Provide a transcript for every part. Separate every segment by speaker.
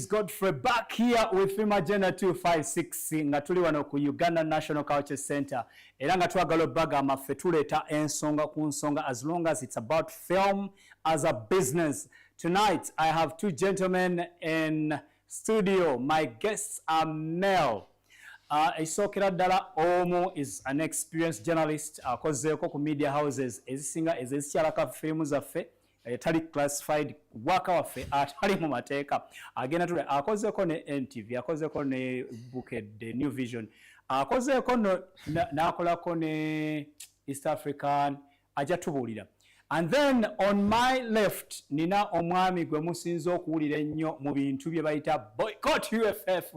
Speaker 1: is Godfrey back here with Film Agenda 256 nga tuli wano ku Uganda National Culture Center era nga twagala obagamba ffe tuleeta ensonga ku nsonga as long as it's about film as a business. Tonight I have two gentlemen in studio. My guests are male. Ekisookera ddala omu is an experienced journalist akozeeko ku media houses ezisinga ezikyalaka firimu zaffe tali classified waka waffe atali mu mateeka agenda tule akozeeko ne NTV akozeeko ne Bukedde New Vision akozeeko n'akolako ne East African ajja tubuulira. And then on my left nina omwami gwe musinza okuwulira ennyo mu bintu bye bayita boycott UFF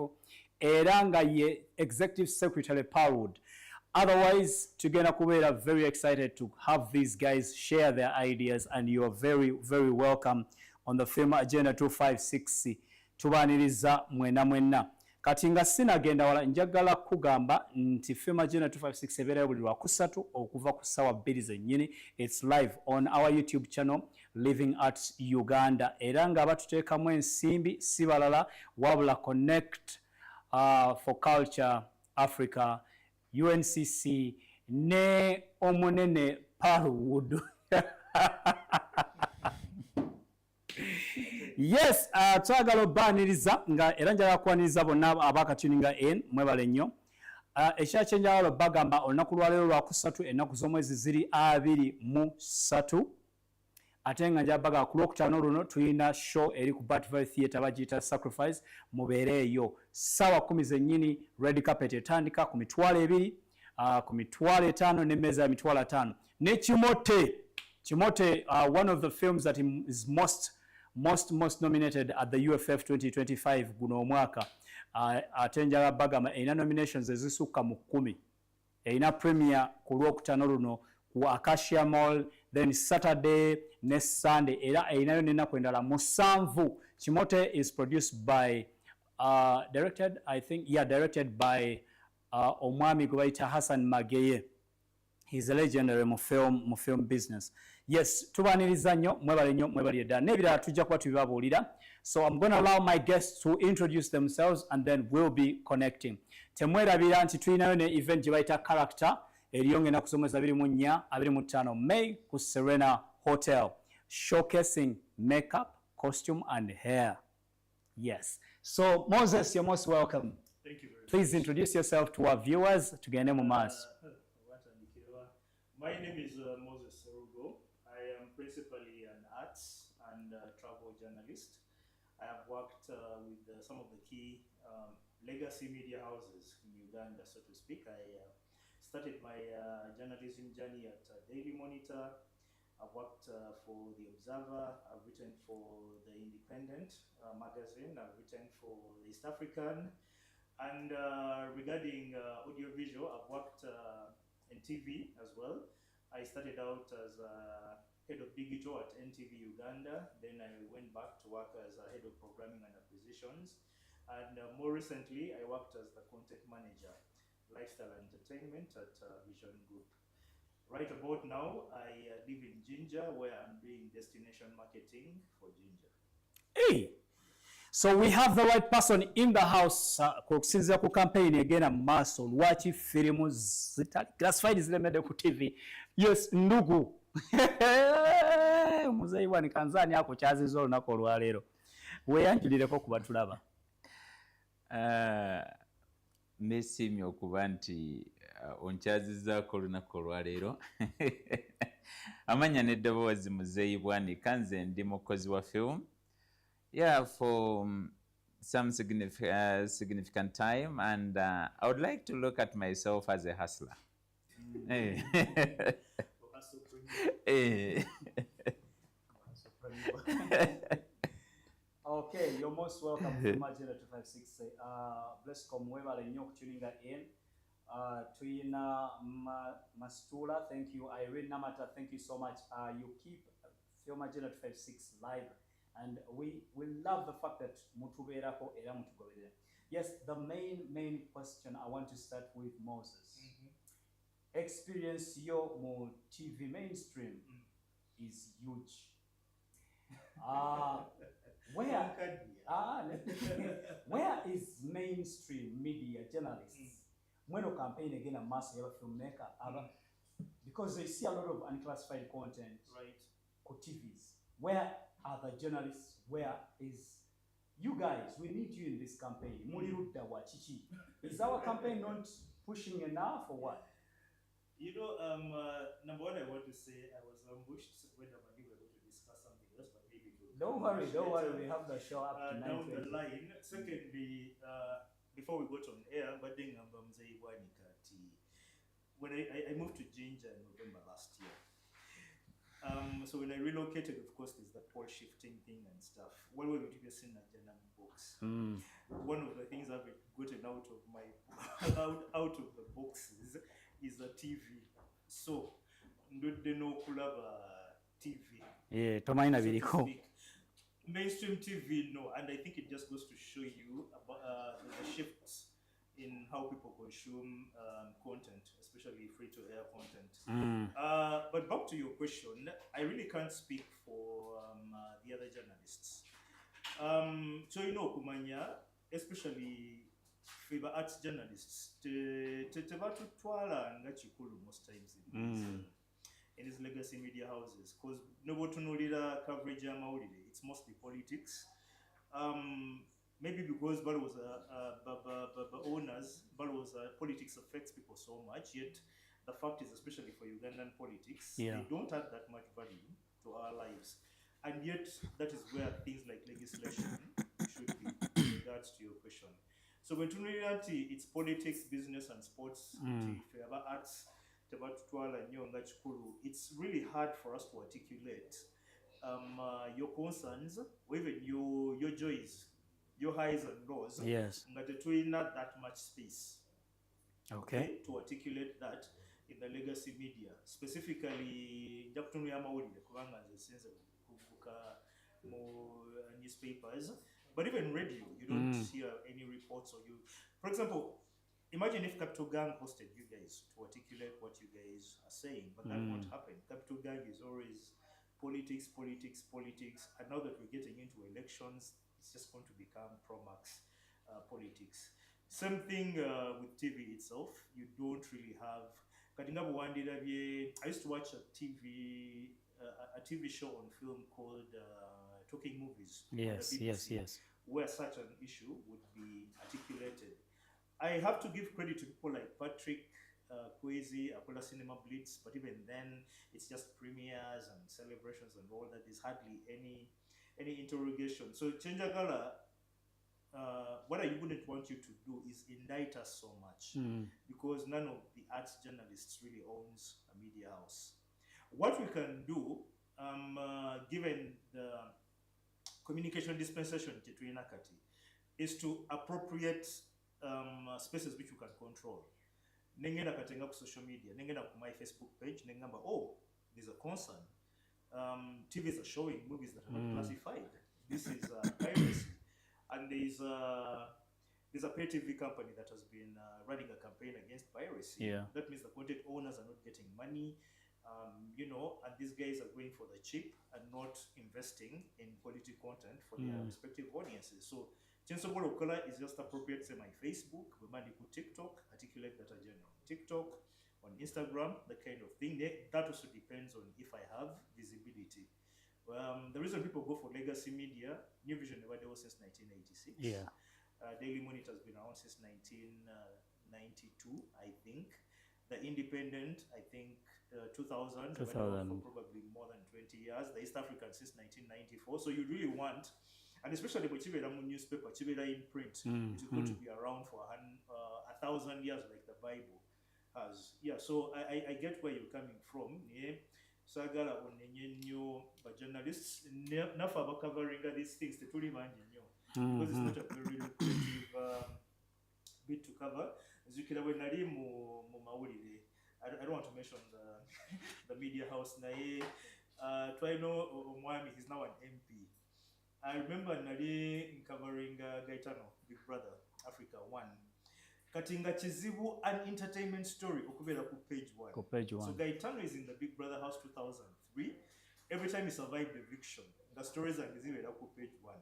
Speaker 1: era nga ye executive secretary Parwood. Otherwise, tugenda kubeera very excited to have these guys share their ideas, and you are very, very welcome on the Film Agenda 256. Tubaniriza mwena. Kati nga sinagenda wala njagala kugamba nti Film Agenda 256 ebeera buli lwakusatu okuva ku ssaawa 2 zennyini. It's live on our YouTube channel Living Arts Uganda era nga batuteekamu ensimbi si balala wabula Connect for Culture Africa, UNCC ne omunene Parwood. Yes, twagala obaniriza nga era njagala kwaniriza bonna abakatuninga in mwebale nnyo. Ekyakyenjagala bagamba olunaku lwaleero lwakusatu ennaku z'omwezi ziri 23 ate nga njabaga ku Lwokutaano luno tulina show eri ku Batville Theatre bagiyita Sacrifice mubeereeyo ssaawa 10 zennyini. Red carpet etandika ku mitwalo 2 ku mitwalo 5 n'emmeeza ya mitwalo 5 ne Kimote one of the films that is most nominated at the UFF 2025 guno omwaka ate njagala bagamba erina nominations ezisukka mu 10 erina premiere ku Lwokutaano luno ku Acacia Mall, then Saturday ne Sunday era erinayo n'ennaku endala 7. Kimote is produced by directed by omwami gwe bayita Hassan Mageye. He's a legendary mu film business. Yes, tubaniriza nnyo mwebale ddala n'ebirala tujja kuba tubibabuulira. So I'm going to allow my guests to introduce themselves and then we'll be connecting. Temwerabira nti tulinayo ne event gye bayita Character eriyo ngenda kusomesa 24-25 May ku Serena Hotel, showcasing makeup, costume and hair. Yes. So Moses, you're most welcome.
Speaker 2: Thank you very much.
Speaker 1: Please introduce yourself to our viewers. Tugende mu maaso.
Speaker 2: My name is Moses Serugo. I am principally an arts and travel journalist. I have worked with some of the key legacy media houses in Uganda, so to speak. I started my journalism journey at Daily Monitor. I've worked for The Observer. I've written for The Independent magazine. I've written for the East African. And regarding audiovisual, I've worked in TV as well. I started out as head of digital at NTV Uganda. Then I went back to work as a head of programming and acquisitions. And more recently, I worked as the content manager, lifestyle entertainment at Vision Group. Right about now, I live in Jinja, where I'm doing destination marketing for Jinja.
Speaker 1: Hey! So we have the right person in the house kusinzira ku campaign egenda mu maaso lwaki firimu zitali classified zilemedde ku TV. Yes, ndugu muzeyi wani kanzani ako kyazizo olunaku olwaleero weyanjulireko kuba tulaba.
Speaker 3: Nesiimye okuba nti onkyazizzaako olunaku olwaleero. Amanya n'eddoboozi muzeeyi bwanika nze ndi mukozi wa film. Yeah, for some significant time, and I would like to look at myself as a hustler. Hey. Hey.
Speaker 1: Okay, you're most welcome to Film Agenda 256. Bless komwebale nnyo okutuninga in. Tuyina Mastula, thank you. Irene Namata, thank you so much. You keep Film Agenda 256 live. And we love the fact that mutuberako era mutugoberera. Yes, the main question I want to start with Moses. Experience yo mu TV mainstream is huge. Where
Speaker 2: Kadya.
Speaker 1: where is mainstream media journalists? When a campaign again a mass yaba filmmaker because they see a lot of unclassified content
Speaker 2: Right.
Speaker 1: on TVs. Where are the journalists? Where is you guys? We need you in this campaign. Mulirudda wa chichi. Is our campaign not pushing enough or what?
Speaker 2: You know, number one, I want to say I was ambushed when we were going to discuss something else, but maybe it will
Speaker 1: Don't
Speaker 2: come
Speaker 1: worry,
Speaker 2: much
Speaker 1: don't worry.
Speaker 2: later,
Speaker 1: We have the show up to
Speaker 2: down the
Speaker 1: 9:20.
Speaker 2: line. Secondly, before we got on air, when I moved to Ginger in November last year. So when I relocated, of course, there's the pole shifting thing and stuff. When we were to be seen at Janam books, one of the things I've gotten out of my out of the boxes is a TV. So, no kulaba TV.
Speaker 1: Yeah, tomaina
Speaker 2: So to
Speaker 1: biriko.
Speaker 2: speak. Mainstream TV, no, and I think it just goes to show you about the shifts in how people consume content, especially free-to-air content. But back to your question, I really can't speak for the other journalists. So you know, kumanya, especially for arts journalists, tebatutwala nga kikulu most times in these legacy media houses, because nobotunulira coverage amawulire, it's mostly politics. Maybe because Bal was owners, Bal was politics affects people so much. Yet the fact is, especially for Ugandan politics, they don't add that much value to our lives, and yet that is where things like legislation should be. In regards to your question, so when reality, it's politics, business, and sports. Arts, it's really hard for us to articulate your concerns or even your joys, your highs and lows.
Speaker 1: Yes.
Speaker 2: But there's not that much space.
Speaker 1: Okay.
Speaker 2: To articulate that in the legacy media, specifically newspapers, but even radio, you don't hear any reports or you. For example, imagine if Capital Gang hosted you guys to articulate what you guys are saying, but that won't happen. Capital Gang is always politics, politics, politics, and now that we're getting into elections, it's just going to become pro-max politics. Same thing with TV itself. You don't really have. I used to watch a TV show on film called Talking Movies. on the
Speaker 1: Yes, yes,
Speaker 2: BBC,
Speaker 1: yes.
Speaker 2: Where such an issue would be articulated. I have to give credit to people like Patrick Kwesi, Akola Cinema Blitz, but even then, it's just premieres and celebrations and all that. There's hardly any interrogation. So Chenjagala, what I wouldn't want you to do is indict us so much, because none of the arts journalists really owns a media house. What we can do, given the communication dispensation is to appropriate spaces which you can control. Nengenda katenga ku social media, nengenda ku my Facebook page, nengamba, oh, there's a concern. TVs are showing movies that are not classified. This is piracy. And there's a pay TV company that has been running a campaign against piracy.
Speaker 1: Yeah.
Speaker 2: That means the content owners are not getting money, and these guys are going for the cheap and not investing in quality content for their respective audiences. So Chensobolo Okola is just appropriate, say my Facebook, we might put TikTok, articulate that agenda on TikTok, on Instagram, that kind of thing. That also depends on if I have visibility. The reason people go for legacy media, New Vision never was since 1986.
Speaker 1: Yeah.
Speaker 2: Daily Monitor has been around since 1992, I think. The Independent, I think 2000, for probably more than 20 years. The East African since 1994. So you really want, and especially with Chibera newspaper, Chibera in print, it is going to be around for 1,000 years like the Bible has. Yeah, so I get where you're coming from. Yeah. Sagala onenye nnyo ba journalists nafa covering these things tetuli bangi nnyo because it's not a very lucrative bit to cover. Zikira bwe nali mu mawulire, I don't want to mention the media house naye twalina omwami, he's now an MP. I remember nali covering Gaetano, Big Brother Africa 1. Katinga Chizibu, an entertainment story, okubera ku page 1. So Gaetano is in the Big Brother house 2003. Every time he survived eviction, the stories are zibera ku page 1.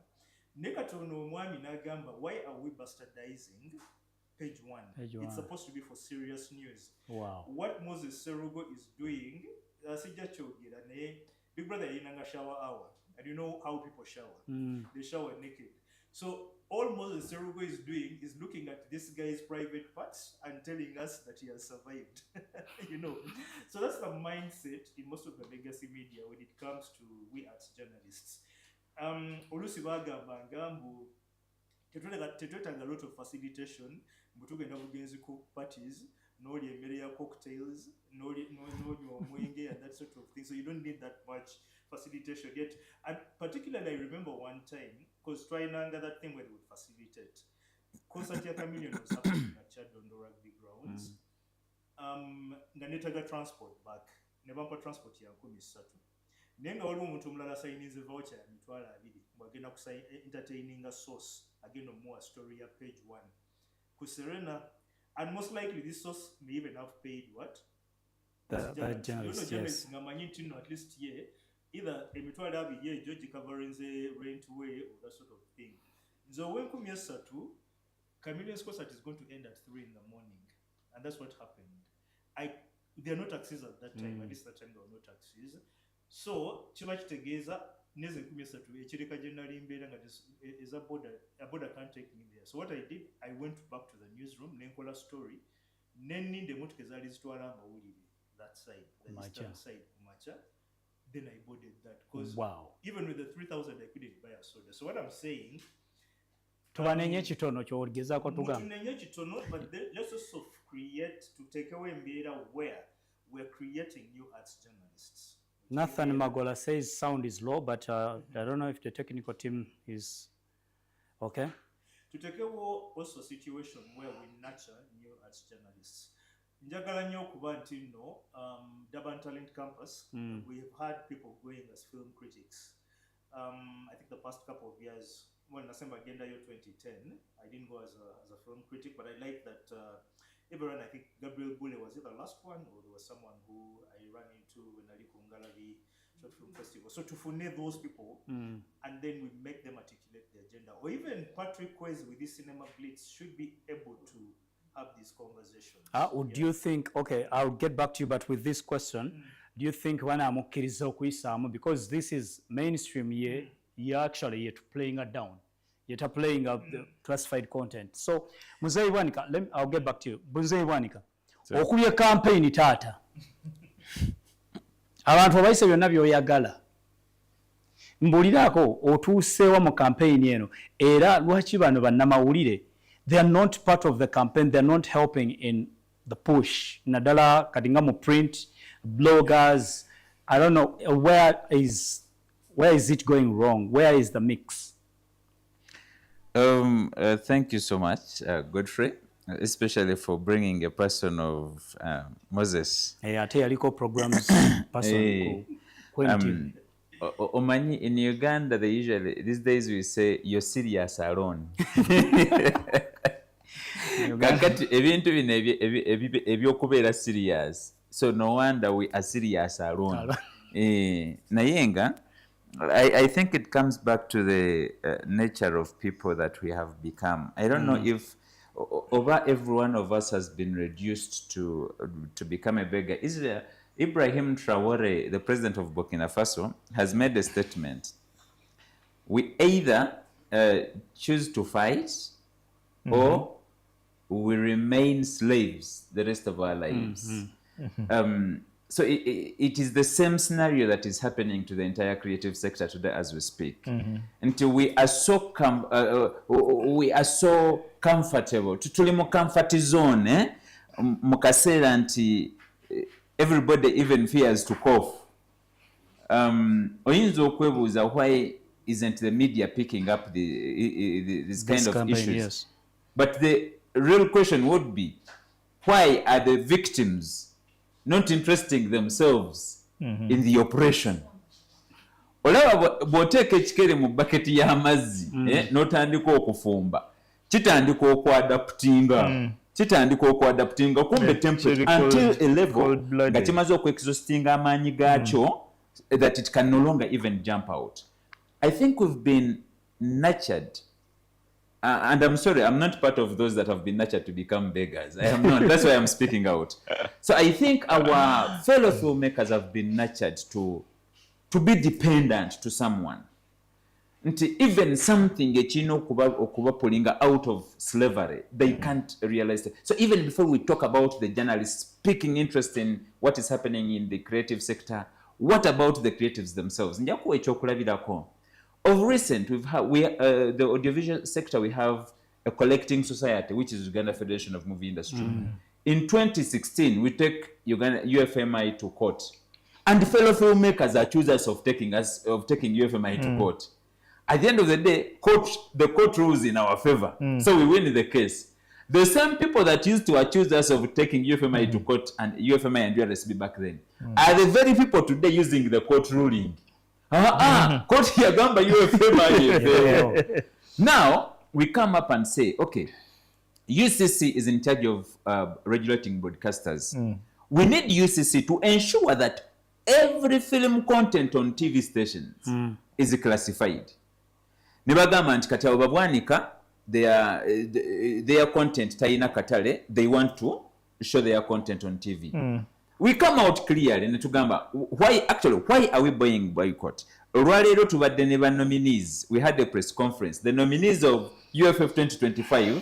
Speaker 2: Nekatono omwami n'agamba, why are we bastardizing page one? It's supposed to be for serious news.
Speaker 1: Wow.
Speaker 2: What Moses Serugo is doing, Big Brother yinanga shower hour, and you know how people shower. They shower naked. So all Moses Serugo is doing is looking at this guy's private parts and telling us that he has survived. You know, so that's the mindset in most of the legacy media when it comes to we as journalists. Olusi bagambanga mbu tetwetaaga a lot of facilitation mbutugenda bugenzi ku parties n'oli emmere ya cocktails n'onywa omwenge and that sort of thing, so you don't need that much facilitation yet. And particularly I remember one time, because twainanga that thing where they would facilitate concert ya Chameleon was happening at Chadondo Rugby Grounds, nga netaga transport back ne bampa transport ya 13 naye nga waliwo omuntu omulala asayinize voucher ya mitwalo 2 bwagenda ku entertaining source agenda omuwa story ya page 1 ku Serena, and most likely this source may even have paid what
Speaker 1: the journalist, yes.
Speaker 2: Ngamanyi nti no at least either emitwalo 2 ye George covering the rent way or that sort of thing. So when kumyesatu Chameleon's concert is going to end at 3 in the morning, and that's what happened. There are no taxis at that time. At least that time there were no taxis. So kiba kitegeeza neze 13 ekireka gye nali mbeera nga is a border can't take me there. So what I did, I went back to the newsroom nenkola story nenninda emmotoka ezaali zitwala amawulire that side, the eastern side kumacha. Then I boarded that because even with the 3,000 I couldn't buy a soda. So what I'm saying,
Speaker 1: tubanenye kitono ky'ogezaako tugamba
Speaker 2: tunenye kitono, but let's also create to take away mbeera where we're creating new arts journalists.
Speaker 1: Nathan Magola says sound is low, but I don't know if the technical team is okay.
Speaker 2: To take away also a situation where we nurture new arts journalists. Njagala nnyo okuba nti nno Durban Talent Campus, we have had people going as film critics. I think the past couple of years, when Nasemba Gendayo 2010, I didn't go as a film critic, but I like that everyone, I think Gabriel Bule was either the last one or there was someone who I ran into when I did Ngalavi Short Film Festival. So to fune those people and then we make them articulate the agenda. Or even Patrick Kwezi with this Cinema Blitz should be able to have these conversations.
Speaker 1: Do you think, okay, I'll get back to you, but with this question, do you think when I'm because this is mainstream here, you're actually playing it down. You're playing up the classified content. So, Muzei Wanika, I'll get back to you. Muzei Wanika, okuye campaign tata. Abantu abayise byonna by'oyagala. Mbulirako otuuseewo mu campaign eno era lwaki bano bannamawulire they are not part of the campaign, they are not helping in the push. Nadala katinga mu print, bloggers, I don't know where is it going wrong? Where is the mix?
Speaker 3: Thank you so much, Godfrey, especially for bringing a person of Moses.
Speaker 1: Ate yaliko programs person
Speaker 3: Omanyi, in Uganda, they usually, these days we say, you're serious alone. Kakati ebintu bino ebyokubeera serious. So no wonder we are serious alone. Nayenga, I think it comes back to the nature of people that we have become. I don't know if over every one of us has been reduced to become a beggar. Is there Ibrahim Traore, the president of Burkina Faso, has made a statement. We either choose to fight or we remain slaves the rest of our lives. So it is the same scenario that is happening to the entire creative sector today as we speak. Until we are so comfortable. Tuli mu comfort zone, mukasera nti everybody even fears to cough. Oyinza okwebuuza, why isn't the media picking up this kind of issues?
Speaker 1: Yes.
Speaker 3: But the real question would be, why are the victims not interesting themselves in the operation? Olaba bw'oteeka ekikere mu bucket y'amazzi n'otandika okufumba, kitandika okwadaptinga kumbe temperature until a level nga kimaze okweexhaustinga amaanyi gaakyo that it can no longer even jump out. I think we've been nurtured. And I'm sorry, I'm not part of those that have been nurtured to become beggars. I am not. That's why I'm speaking out. So I think our fellow filmmakers have been nurtured to be dependent to someone. Even something okuba pulling out of slavery, they can't realize it. So even before we talk about the journalists picking interest in what is happening in the creative sector, what about the creatives themselves? Of recent, the audiovisual sector, we have a collecting society, which is Uganda Federation of Movie Industry. In 2016, we take UFMI to court. And fellow filmmakers are accusers of taking UFMI to court. At the end of the day, the court rules in our favor. So we win the case. The same people that used to accuse us of taking UFMI to court and UFMI and URSB back then are the very people today using the court ruling. Court yagamba UFMI. Now, we come up and say, okay, UCC is in charge of regulating broadcasters. We need UCC to ensure that every film content on TV stations is classified. Nibagamba nti kati abo babwanika their content tayina katale, they want to show their content on TV. We come out clearly ne tugamba why are we buying boycott? Olwaleero tubadde ne ba nominees. We had a press conference. The nominees of UFF 2025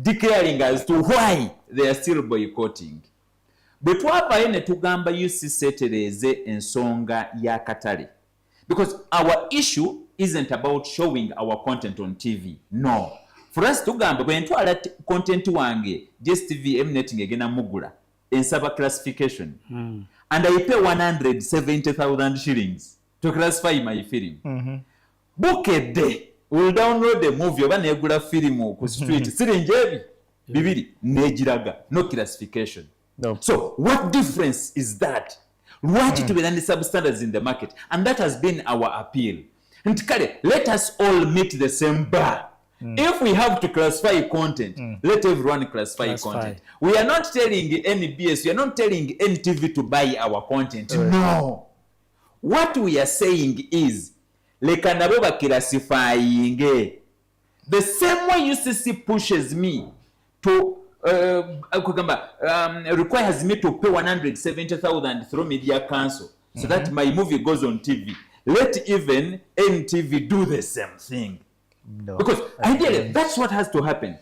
Speaker 3: declaring as to why they are still boycotting. Bwe twavaayo ne tugamba UCC etereeze ensonga ya katale. Because our issue isn't about showing our content on TV. No. For us tugamba bwe ntwala content wange DSTV Mnet ngegena mugula ensaba classification. And I pay 170,000 shillings to classify my film. Bukedde will download the movie oba negula film ku street siringi bibiri negiraga no classification.
Speaker 1: No.
Speaker 3: So what difference is that? Lwaki tubeera ne substandards in the market? And that has been our appeal. Nti kale, let us all meet the same bar. If we have to classify content, let everyone classify content. We are not telling NBS, we are not telling NTV to buy our content. No. What we are saying is, leka nabo classifying. The same way UCC pushes me to requires me to pay 170,000 through Media Council so that my movie goes on TV. Let even NTV do the same thing.
Speaker 1: No.
Speaker 3: Because ideally, that's what has to happen.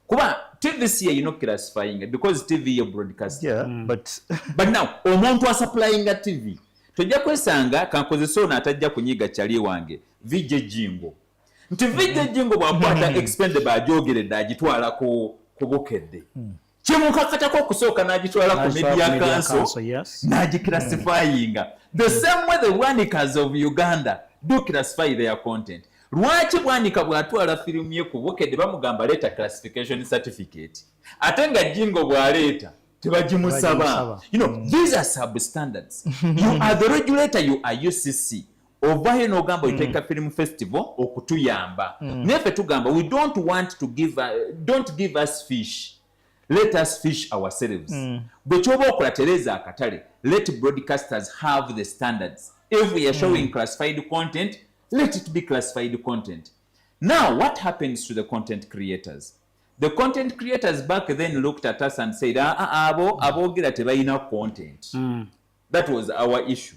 Speaker 3: Kuba TVC you're not classifying it because TV you're broadcasting.
Speaker 1: Yeah, but
Speaker 3: now omuntu wa supplying a TV. Tojja kwesanga kankozesa ono atajja kunyiga kyali wange VJ Jingo. Nti VJ Jingo bwakwata expendable ajogeredde agitwala ku bukedde. Kimukakatako okusooka n'agitwala ku Media Council n'agiclassifying. The same way the Wanikers of Uganda do classify their content. Lwaki bwanika bwatwala firimu ye ku bukedde bamugamba leeta classification certificate. Ate nga Jingo bwaleeta tebagimusaba. You know, these are substandards. You are the regulator, you are UCC. Ovayo n'ogamba oteeka film festival okutuyamba. Nefe tugamba we don't want to give don't give us fish. Let us fish ourselves. Bwe kyoba okola tereza akatale. Let broadcasters have the standards. If we are showing classified content, let it be classified content. Now, what happens to the content creators? The content creators back then looked at us and said, abogera tebalina content. That was our issue.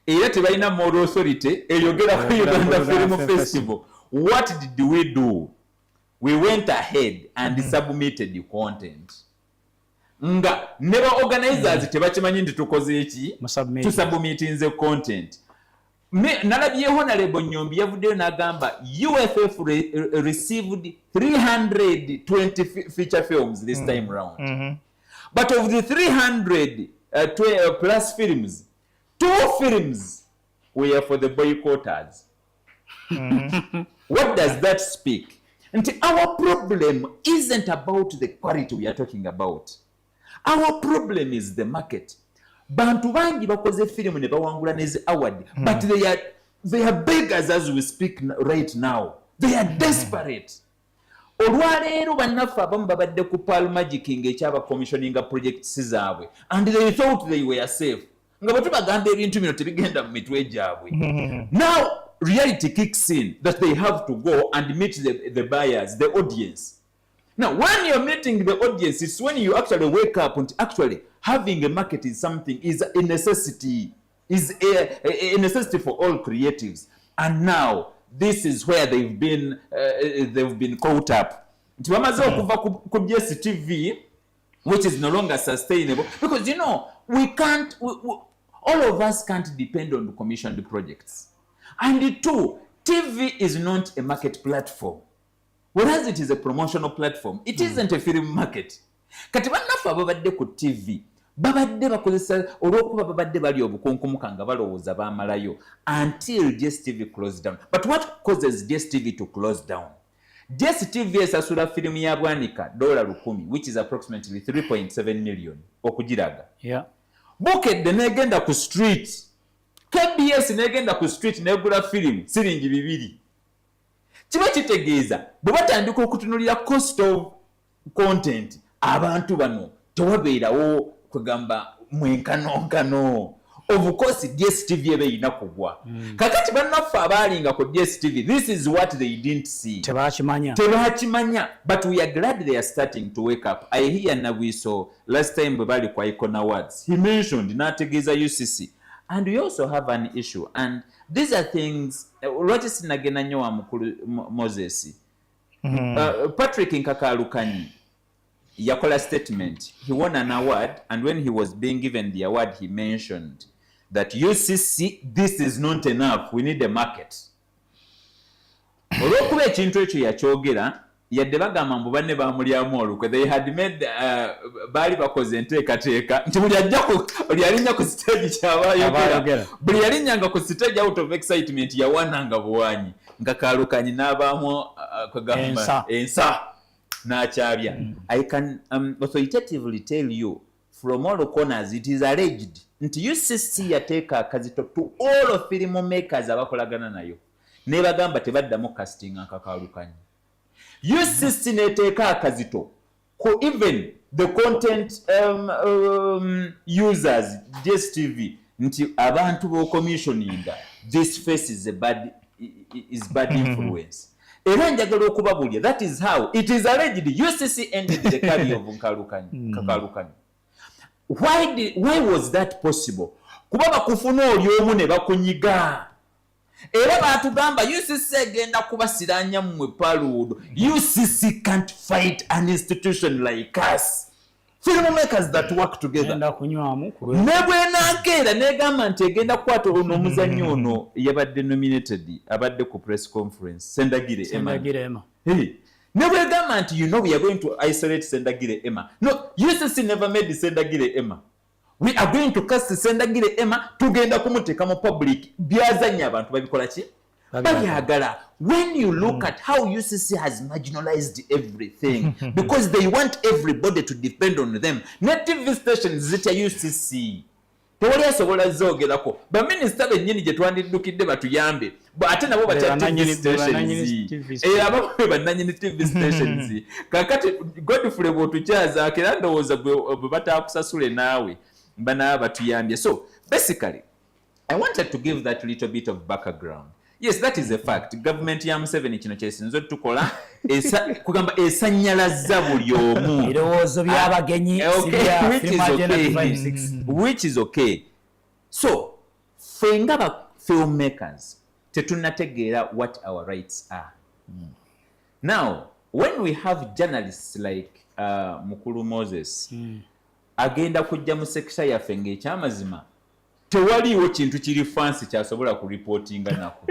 Speaker 3: Era tebalina moral authority eyogera ku Uganda Film Festival. What did we do? We went ahead and submitted the content. Nga never organizers tebakimanyi nti tukoze eki to submitting the content. Nalabyeho Honorable Nyombi yavuddeyo n'agamba UFF received 320 feature films this time round. But of the 300 plus films, 2 films were for the boycotters. What does that speak? And our problem isn't about the quality we are talking about. Our problem is the market. Bantu bangi bakoze film ne bawangula nezi award, but they are beggars as we speak right now. They are desperate. Olwaleero bannaffe abamu babadde ku Pearl Magic ng'ekyaba commissioninga projects zaabwe, and they thought they were safe. Nga bwe tubagamba ebintu bino tebigenda mu mitwe gyabwe. Now reality kicks in that they have to go and meet the buyers, the audience. Now, when you're meeting the audience, it's when you actually wake up and actually having a market is something, is a necessity, is a necessity for all creatives. And now, this is where they've been caught up. TV, which is no longer sustainable, because you know, we can't, all of us can't depend on commissioned projects. And two, TV is not a market platform. Whereas it is a promotional platform, it isn't a film market. Kati bannafu ababadde ku TV, babadde bakozesa olw'okuba babadde bali obukunkummuka nga balowooza baamalayo until DSTV closed down. But what causes DSTV to close down? DSTV esasula firimu ya Bwanika $100, which is approximately 3.7 million okugiraga.
Speaker 1: Yeah.
Speaker 3: Bukedde negenda ku street. KBS negenda ku street negula firimu siringi 2. Kiba kitegeeza bwe batandika okutunulira cost of content, abantu bano tewabeerawo kwegamba mwenkanonkano. Of course, DSTV ebe ina kugwa. Kakati bannaffe abaalinga ku DSTV, this is what they didn't see. Tebakimanya. But we are glad they are starting to wake up. I hear Nawiso last time bwe bali kwa Icon Awards, he mentioned n'ategeeza UCC. And we also have an issue. And these are things, lwaki sinagenda nnyo wa mukulu Moses. Patrick Nkakalukanyi yakola statement. He won an award, and when he was being given the award, he mentioned that UCC, this is not enough. We need a market. Olw'okuba ekintu ekyo yakyogera, yadde bagamba mbu banne baamulyamu olukwe. They had made, baali bakoze enteekateeka nti buli alinnya ku stage kyabayogera. Buli yalinnyanga ku stage out of excitement yawananga buwanyi. Nkakalukanyi n'abaamu kwegamba ensa n'akyabya. I can authoritatively tell you from all corners it is alleged nti UCC yateeka akazito to all of film makers abakolagana nayo. Ne bagamba tebaddamu casting Nkakalukanyi. UCC neteeka akazito ko even the content users DSTV nti abantu b'ocommissioninga this face is bad influence. Era njagala okubabulya, that is how it is alleged UCC ended the career of Nkakalukanyi. Why was that possible? Kuba bakufuna oli omu ne bakunyiga. Era batugamba UCC egenda kubasiranya mmwe paluudo. UCC can't fight an institution like us. Filmmakers that work together. Nebwenakeera negamba nti egenda kukwata omuzannyo ono yabadde nominated abadde ku press conference Sendagire Emma. Nebwegamba nti you know we are going to isolate Sendagire Emma. No, UCC never made Sendagire Emma. We are going to cast Sendagire Emma tugenda kumuteeka mu public byazanya abantu babikola ki? Bayagala. When you look at how UCC has marginalized everything because they want everybody to depend on them. Net TV stations zitya UCC. Tewali asobola zoogerako. Baminisita bennyini gye twandiddukidde batuyambe. Ate nabo batya TV stations. Abo bannannyini TV stations. Kakati Godfrey bw'otukyazaako era ndowooza bwe bataakusasule naawe banaaba batuyambye. So basically, I wanted to give that little bit of background. Yes, that is a fact. Government ya Museveni kino kyesinze tukola kugamba esanyalaza buli omu.
Speaker 1: Birowoozo by'abagenyi
Speaker 3: which is okay. So, ffe nga filmmakers tetunnategeera what our rights are. Now, when we have journalists like Mukulu Moses agenda kujja mu sekisa yaffe ng'ekyamazima tewaliwo kintu kiri fancy kyasobola ku reportinga nako.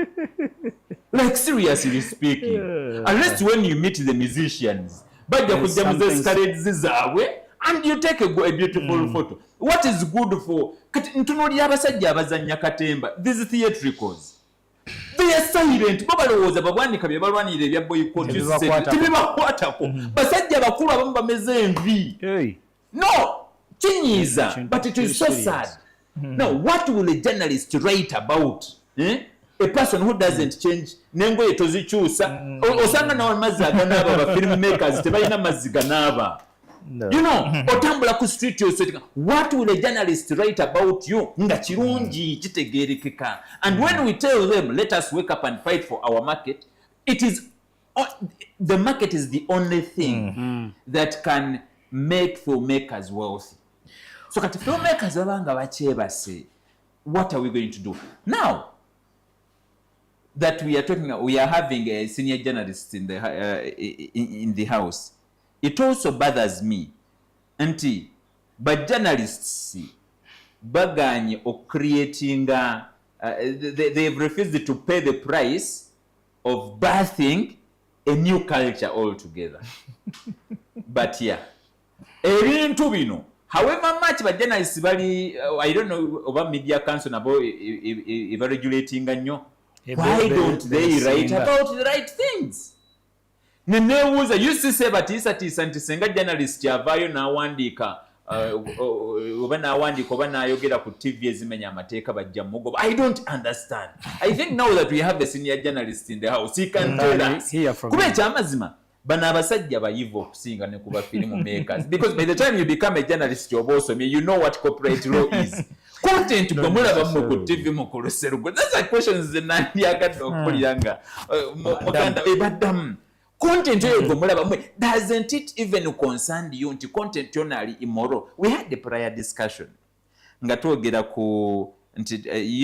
Speaker 3: Like seriously speaking, unless when you meet the musicians bajja kujja mu escalades zaabwe and you take a beautiful photo. What is good for ntunuulira abasajja abazannya katemba, these theatricals, they are silent. Bo balowooza babwanika bye balwanirira ebya boycott tebibakwatako. Basajja bakulu abamu bameze envi. No, kinyiiza, but it is so sad. Now, what will a journalist write about? A person who doesn't change nengoye tozikyusa. Osanga nawo amazzi aganaaba ba filmmakers tebalina mazzi ganaaba.
Speaker 4: No.
Speaker 3: You know, otambula ku street yoswetika. What will a journalist write about you? Nga kirungi kitegerekeka. And when we tell them, let us wake up and fight for our market, it is the market is the only thing that can make filmmakers wealthy. So kati filmmakers babanga bakyebase, what are we going to do? Now that we are having a senior journalist in the house, it also bothers me. But journalists baganye of creating they've refused to pay the price of birthing a new culture altogether. But yeah, ebintu bino, however much but journalists bali I don't know about media council about regulating nnyo, why don't they write about the right things? Nenebuuza used to say batiisatiisa nti senga journalist avaayo n'awandiika oba n'awandiika oba n'ayogera ku TV ezimenya amateeka bajja mugoba. I don't understand. I think now that we have a senior journalist in the house, he can tell us. Kuba ekyamazima bano abasajja bayivu okusinga ne kuba film makers, because by the time you become a journalist oba osomye, you know what corporate law is. Content gwe mulaba mu ku TV mu ku luserugo, that's a questions ze nandyagadde okuwulira nga muganda ebaddamu. Content yoyo mulaba mwe, doesn't it even concern you nti content yona ali immoral? We had the prior discussion nga twogera ku nti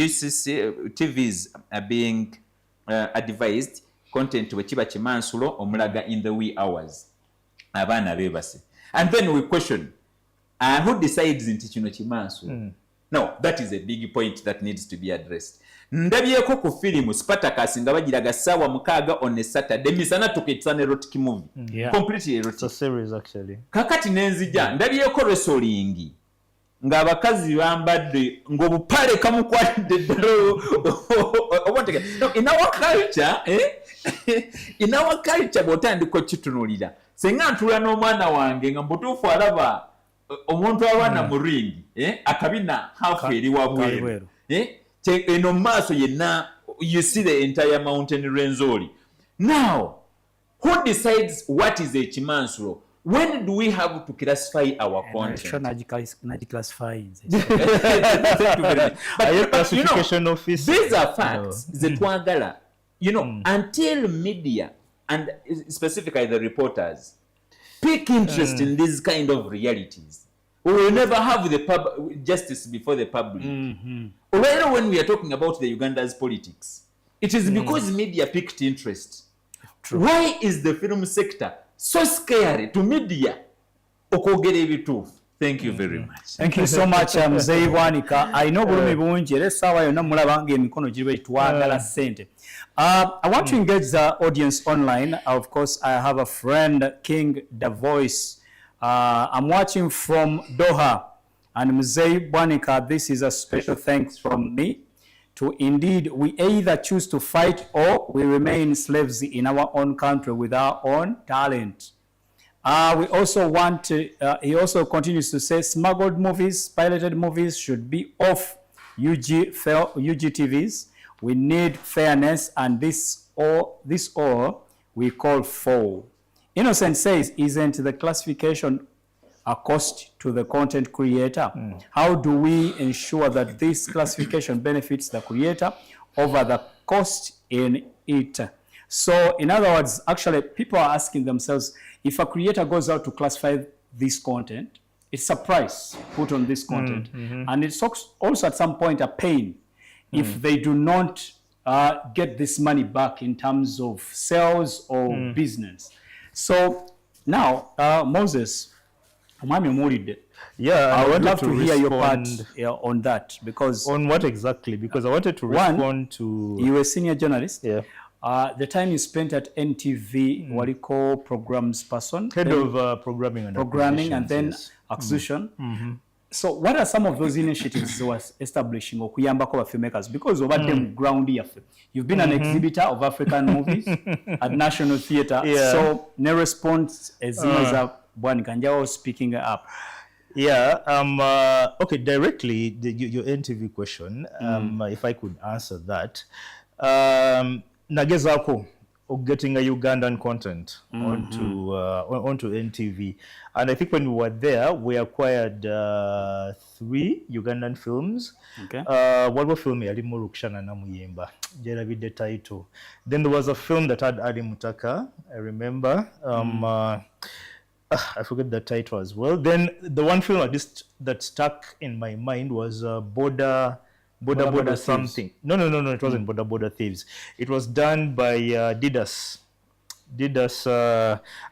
Speaker 3: UCC TVs are being advised content we kiba kimansulo omulaga in the wee hours abaana bebase, and then we question who decides nti kino kimansulo. No, that is a big point that needs to be addressed. Ndabyeko ku filimu Spartacus nga bagiraga ssaawa 6 on a Saturday, misana tuketsa ne erotic movie. Completely erotic. It's
Speaker 4: a series actually. Kakati
Speaker 3: nenzija ndabyeko wrestling nga abakazi bambadde ng'obupale kamukwatidde ddala. No, in our culture bw'otandika okitunulira, senga ntula n'omwana wange nga mbutuufu alaba omuntu abaana mu ring akabina hafu eri wabweru eno maaso yenna, you see the entire mountain Rwenzori. Now, who decides what is a chimansulo? When do we have to classify our content? But
Speaker 4: classification office.
Speaker 3: These are facts. Zetwagala. You know, until media and specifically the reporters pick interest in these kind of realities, we will never have the justice before the public. Already when we are talking about the Uganda's politics, it is because media picked interest. True. Why is the film sector so scary to media? Thank you very much.
Speaker 1: Thank you so much, Mzee Bwanika. I know bulumi bungi era essaawa yonna mulaba ng'emikono giribe twagala ssente. I want to engage the audience online. Of course, I have a friend, King the Voice. I'm watching from Doha. And Mzee Bwanika, this is a special thanks from me to indeed we either choose to fight or we remain slaves in our own country with our own talent. We also want to, he also continues to say smuggled movies, pirated movies should be off UGTVs. We need fairness, and this all we call for. Innocent says, isn't the classification a cost to the content creator? How do we ensure that this classification benefits the creator over the cost in it? So in other words, actually people are asking themselves, if a creator goes out to classify this content, it's a price put on this content. And it's also at some point a pain if they do not get this money back in terms of sales or business. So now, Moses,
Speaker 4: yeah,
Speaker 1: I would love to hear your part on that, because
Speaker 4: on what exactly? Because I wanted to respond to
Speaker 1: you were a senior journalist.
Speaker 4: Yeah.
Speaker 1: The time you spent at NTV, what you call programs person,
Speaker 4: head of programming
Speaker 1: and then acquisition. So what are some of those initiatives you were establishing or kuyambako ba filmmakers? Because over them ground here, you've been an exhibitor of African movies at National Theatre.
Speaker 4: Yeah.
Speaker 1: So no response as Bwanika Njawo speaking up.
Speaker 4: Yeah. Okay. Directly, your interview question. If I could answer that. Nagezako of getting a Ugandan content onto NTV. And I think when we were there, we acquired 3 Ugandan films.
Speaker 1: Okay.
Speaker 4: What film yali Murukshana Namuyemba. Jerabide title. Then there was a film that had Ali Mutaka, I remember. I forget the title as well. Then the one film that stuck in my mind was Border something. No, it wasn't Border Thieves. It was done by Didas,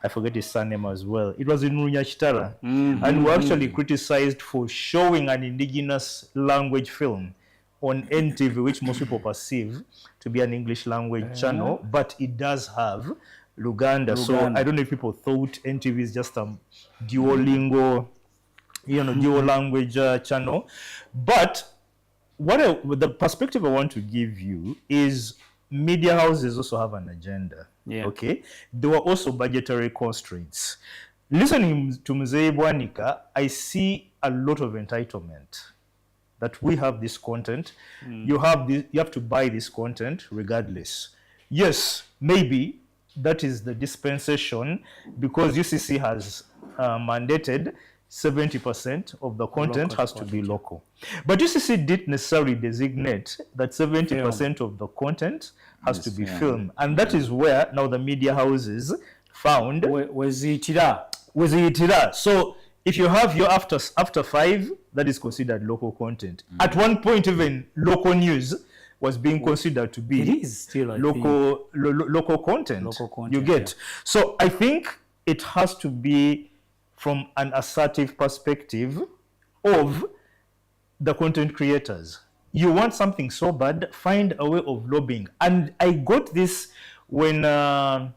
Speaker 4: I forget his surname as well. It was in Runyachitara. And we actually criticized for showing an indigenous language film on NTV, which most people perceive to be an English language channel, but it does have Luganda. So I don't know if people thought NTV is just a Duolingo, dual language channel. But the perspective I want to give you is media houses also have an agenda.
Speaker 1: Yeah.
Speaker 4: Okay. There were also budgetary constraints. Listening to Mzee Bwanika, I see a lot of entitlement that we have this content. You have to buy this content regardless. Yes, maybe that is the dispensation because UCC has mandated 70% of the content has to be local. But UCC didn't necessarily designate that 70% of the content has to be film. And that is where now the media houses found Weziyitira. So if you have your after 5, that is considered local content. At one point, even local news was being considered to be
Speaker 1: it is still
Speaker 4: local content. You get. So I think it has to be from an assertive perspective of the content creators. You want something so bad, find a way of lobbying. And I got this when Amama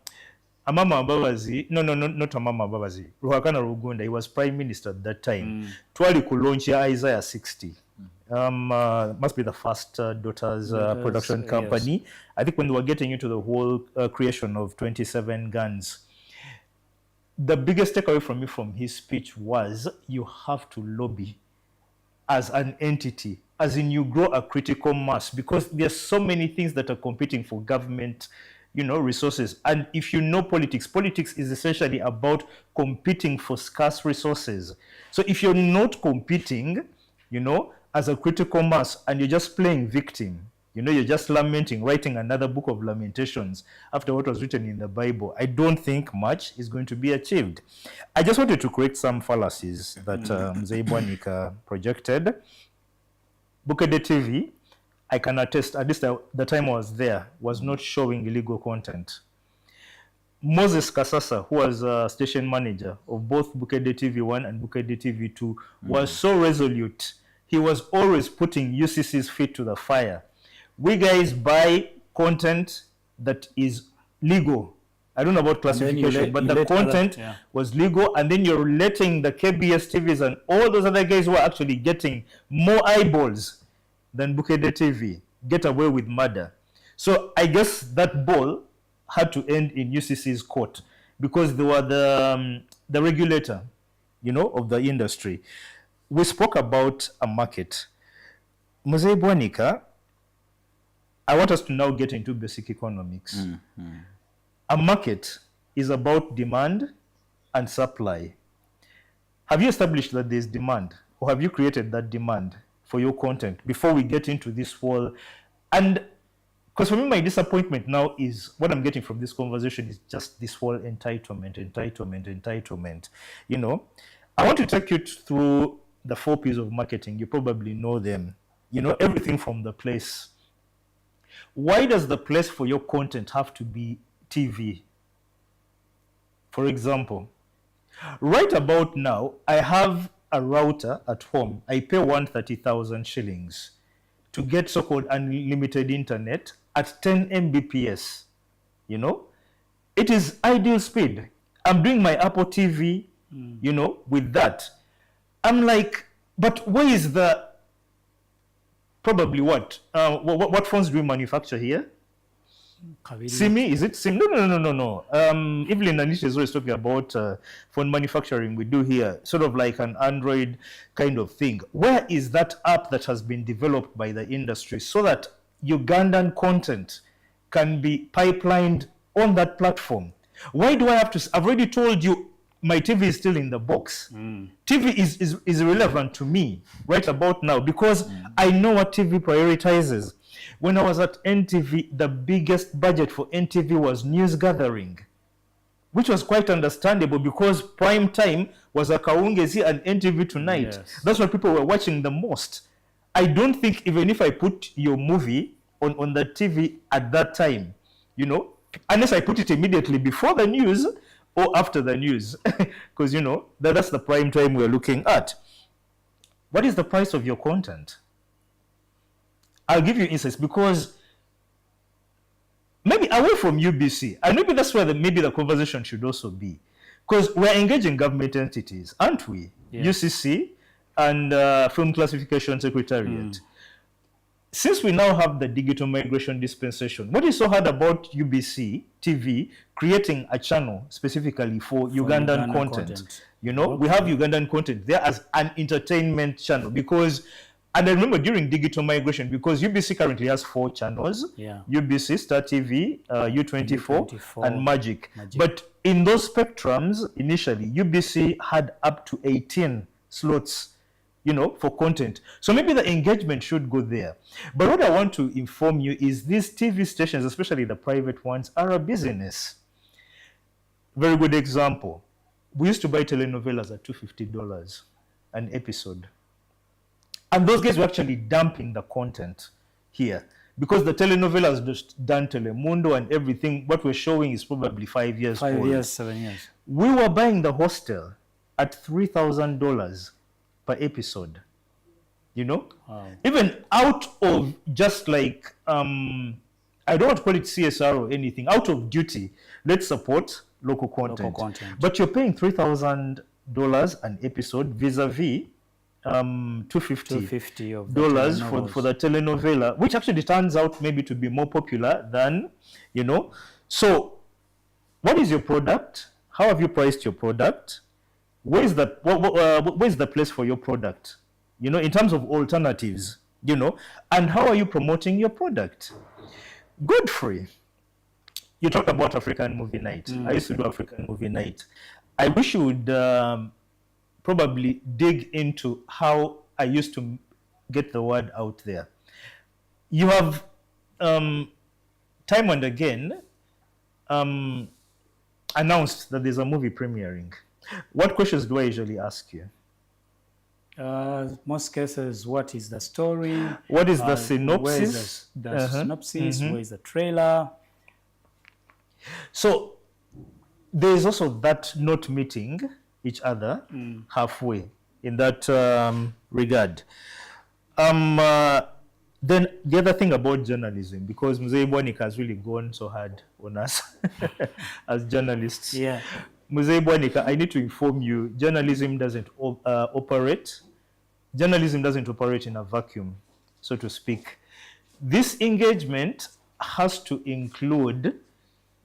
Speaker 4: Mbabazi, no, not Amama Mbabazi, Ruhakana Rugunda, he was prime minister at that time. Twali Kulonchi Isaiah 60. Must be the first Daughters production company. Yes. I think when they were getting into the whole creation of 27 guns, the biggest takeaway from me from his speech was you have to lobby as an entity, as in you grow a critical mass, because there's so many things that are competing for government, resources. And if you know politics is essentially about competing for scarce resources. So if you're not competing, as a critical mass and you're just playing victim, you're just lamenting, writing another book of lamentations after what was written in the Bible, I don't think much is going to be achieved. I just wanted to correct some fallacies that Mzee Bwanika projected. Bukedde TV, I can attest, at least the time I was there, was not showing illegal content. Moses Kasasa, who was a station manager of both Bukedde TV 1 and Bukedde TV 2, was so resolute. He was always putting UCC's feet to the fire. We guys buy content that is legal. I don't know about classification, but the content was legal, and then you're letting the KBS TVs and all those other guys who are actually getting more eyeballs than Bukedde TV get away with murder. So I guess that ball had to end in UCC's court because they were the regulator, of the industry. We spoke about a market. Mzee Bwanika, I want us to now get into basic economics. A market is about demand and supply. Have you established that there's demand, or have you created that demand for your content before we get into this whole? And because for me, my disappointment now is what I'm getting from this conversation is just this whole entitlement. I want to take you through the 4 P's of marketing. You probably know them. Everything from the place. Why does the place for your content have to be TV? For example, right about now, I have a router at home. I pay 130,000 shillings to get so-called unlimited internet at 10 Mbps. It is ideal speed. I'm doing my Apple TV, with that. I'm like, but where is the, probably what phones do we manufacture here? Simi, is it Sim? No. Evelyn Anish is always talking about phone manufacturing we do here, sort of like an Android kind of thing. Where is that app that has been developed by the industry so that Ugandan content can be pipelined on that platform. Why do I have to? I've already told you my TV is still in the box. TV is irrelevant to me right about now because I know what TV prioritizes. When I was at NTV, the biggest budget for NTV was news gathering, which was quite understandable because prime time was Akaungezi and NTV Tonight.
Speaker 1: Yes.
Speaker 4: That's what people were watching the most. I don't think even if I put your movie on the TV at that time, you know, unless I put it immediately before the news or after the news, because, you know, that's the prime time we're looking at. What is the price of your content? I'll give you insights because maybe away from UBC, and maybe that's where maybe the conversation should also be, because we're engaging government entities, aren't we?
Speaker 1: Yeah.
Speaker 4: UCC and Film Classification Secretariat. Since we now have the digital migration dispensation, what is so hard about UBC TV creating a channel specifically for Ugandan content? You know, we have Ugandan content there as an entertainment channel because, and I remember during digital migration, because UBC currently has 4 channels, UBC, Star TV, U24, and Magic. But in those spectrums, initially, UBC had up to 18 slots, you know, for content. So maybe the engagement should go there. But what I want to inform you is these TV stations, especially the private ones, are a business. Very good example. We used to buy telenovelas at $250 an episode. And those guys were actually dumping the content here because the telenovelas just done Telemundo and everything. What we're showing is probably 5 years old.
Speaker 1: 5 years, 7 years.
Speaker 4: We were buying the hostel at $3,000 per episode. You know?
Speaker 1: Wow.
Speaker 4: Even out of just like, I don't want to call it CSR or anything, out of duty, let's support local content. But you're paying $3,000 an episode vis-a-vis $250 for the telenovela, which actually turns out maybe to be more popular than, you know. So what is your product? How have you priced your product? Where's the place for your product, you know, in terms of alternatives, you know, and how are you promoting your product? Godfrey, you talk about African Movie Night. I used to do African Movie Night. I wish you would probably dig into how I used to get the word out there. You have time and again announced that there's a movie premiering. What questions do I usually ask you?
Speaker 1: Most cases, what is the story?
Speaker 4: What is the synopsis?
Speaker 1: Where is the synopsis? Where is the trailer?
Speaker 4: So there's also that not meeting each other halfway in that regard. Then the other thing about journalism, because Mzee Bwanika has really gone so hard on us as journalists.
Speaker 1: Yeah.
Speaker 4: Mzee Bwanika, I need to inform you, journalism doesn't operate in a vacuum, so to speak. This engagement has to include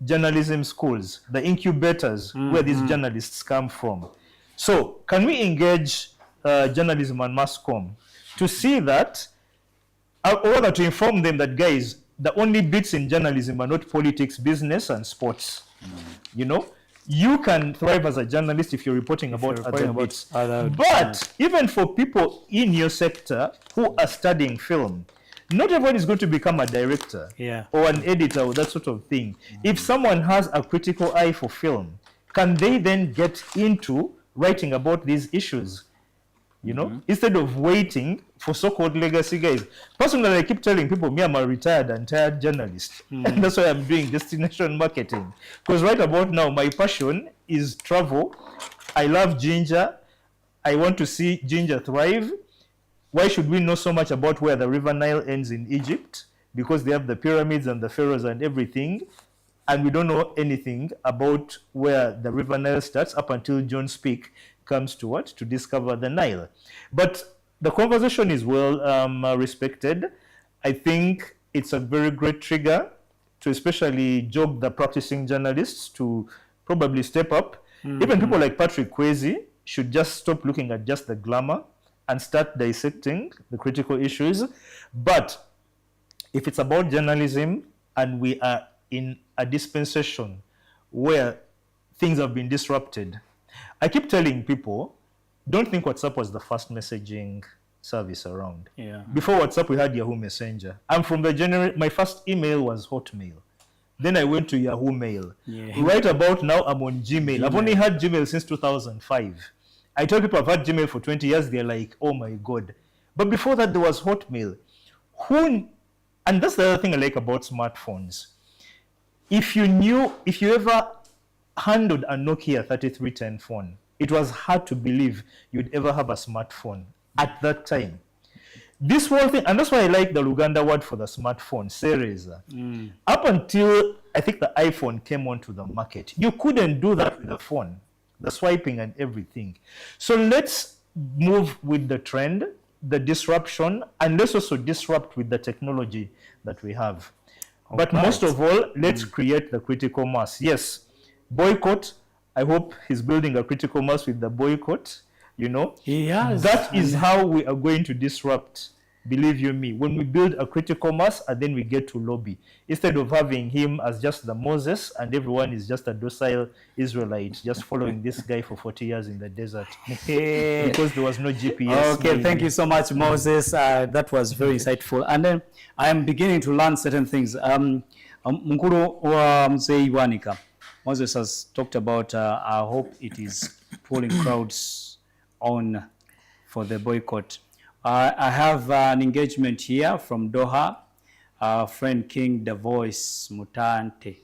Speaker 4: journalism schools, the incubators where these journalists come from. So can we engage journalism and mass comm to see that, or rather to inform them that, guys, the only bits in journalism are not politics, business, and sports. You know, you can thrive as a journalist if you're reporting about other bits. But even for people in your sector who are studying film, not everyone is going to become a director or an editor or that sort of thing. If someone has a critical eye for film, can they then get into writing about these issues? You know, instead of waiting for so-called legacy guys. Personally, I keep telling people, me, I'm a retired and tired journalist. And that's why I'm doing destination marketing. Because right about now, my passion is travel. I love Ginger. I want to see Ginger thrive. Why should we know so much about where the River Nile ends in Egypt? Because they have the pyramids and the pharaohs and everything. And we don't know anything about where the River Nile starts up until John Speak comes to what? To discover the Nile. But the conversation is well respected. I think it's a very great trigger to especially jog the practicing journalists to probably step up. Even people like Patrick Kwesi should just stop looking at just the glamour and start dissecting the critical issues. But if it's about journalism and we are in a dispensation where things have been disrupted. I keep telling people, don't think WhatsApp was the first messaging service around.
Speaker 1: Yeah.
Speaker 4: Before WhatsApp, we had Yahoo Messenger. I'm from the my first email was Hotmail. Then I went to Yahoo Mail.
Speaker 1: Yeah.
Speaker 4: Right about now, I'm on Gmail. I've only had Gmail since 2005. I tell people I've had Gmail for 20 years. They're like, oh my God. But before that, there was Hotmail. And that's the other thing I like about smartphones. If you ever handled a Nokia 3310 phone, it was hard to believe you'd ever have a smartphone at that time. This whole thing, and that's why I like the Luganda word for the smartphone, Sereza. Up until I think the iPhone came onto the market, you couldn't do that with the phone, the swiping and everything. So let's move with the trend, the disruption, and let's also disrupt with the technology that we have. But most of all, let's create the critical mass. Yes, boycott. I hope he's building a critical mass with the boycott. You know,
Speaker 1: He has.
Speaker 4: that is how we are going to disrupt. Believe you me, when we build a critical mass and then we get to lobby, instead of having him as just the Moses and everyone is just a docile Israelite, just following this guy for 40 years in the desert because there was no GPS.
Speaker 1: Okay, thank you so much, Moses. That was very insightful. And then I am beginning to learn certain things. Mkulu wa Mzee Iwanika, Moses has talked about, I hope it is pulling crowds on for the boycott. I have an engagement here from Doha. Our friend King Davois Mutante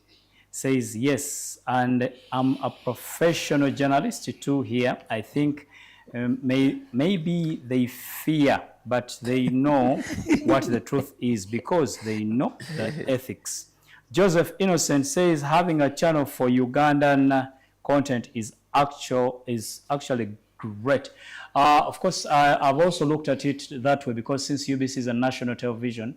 Speaker 1: says yes, and I'm a professional journalist too here. I think maybe they fear, but they know what the truth is because they know the ethics. Joseph Innocent says having a channel for Ugandan content is actually great. Of course, I've also looked at it that way because since UBC is a national television,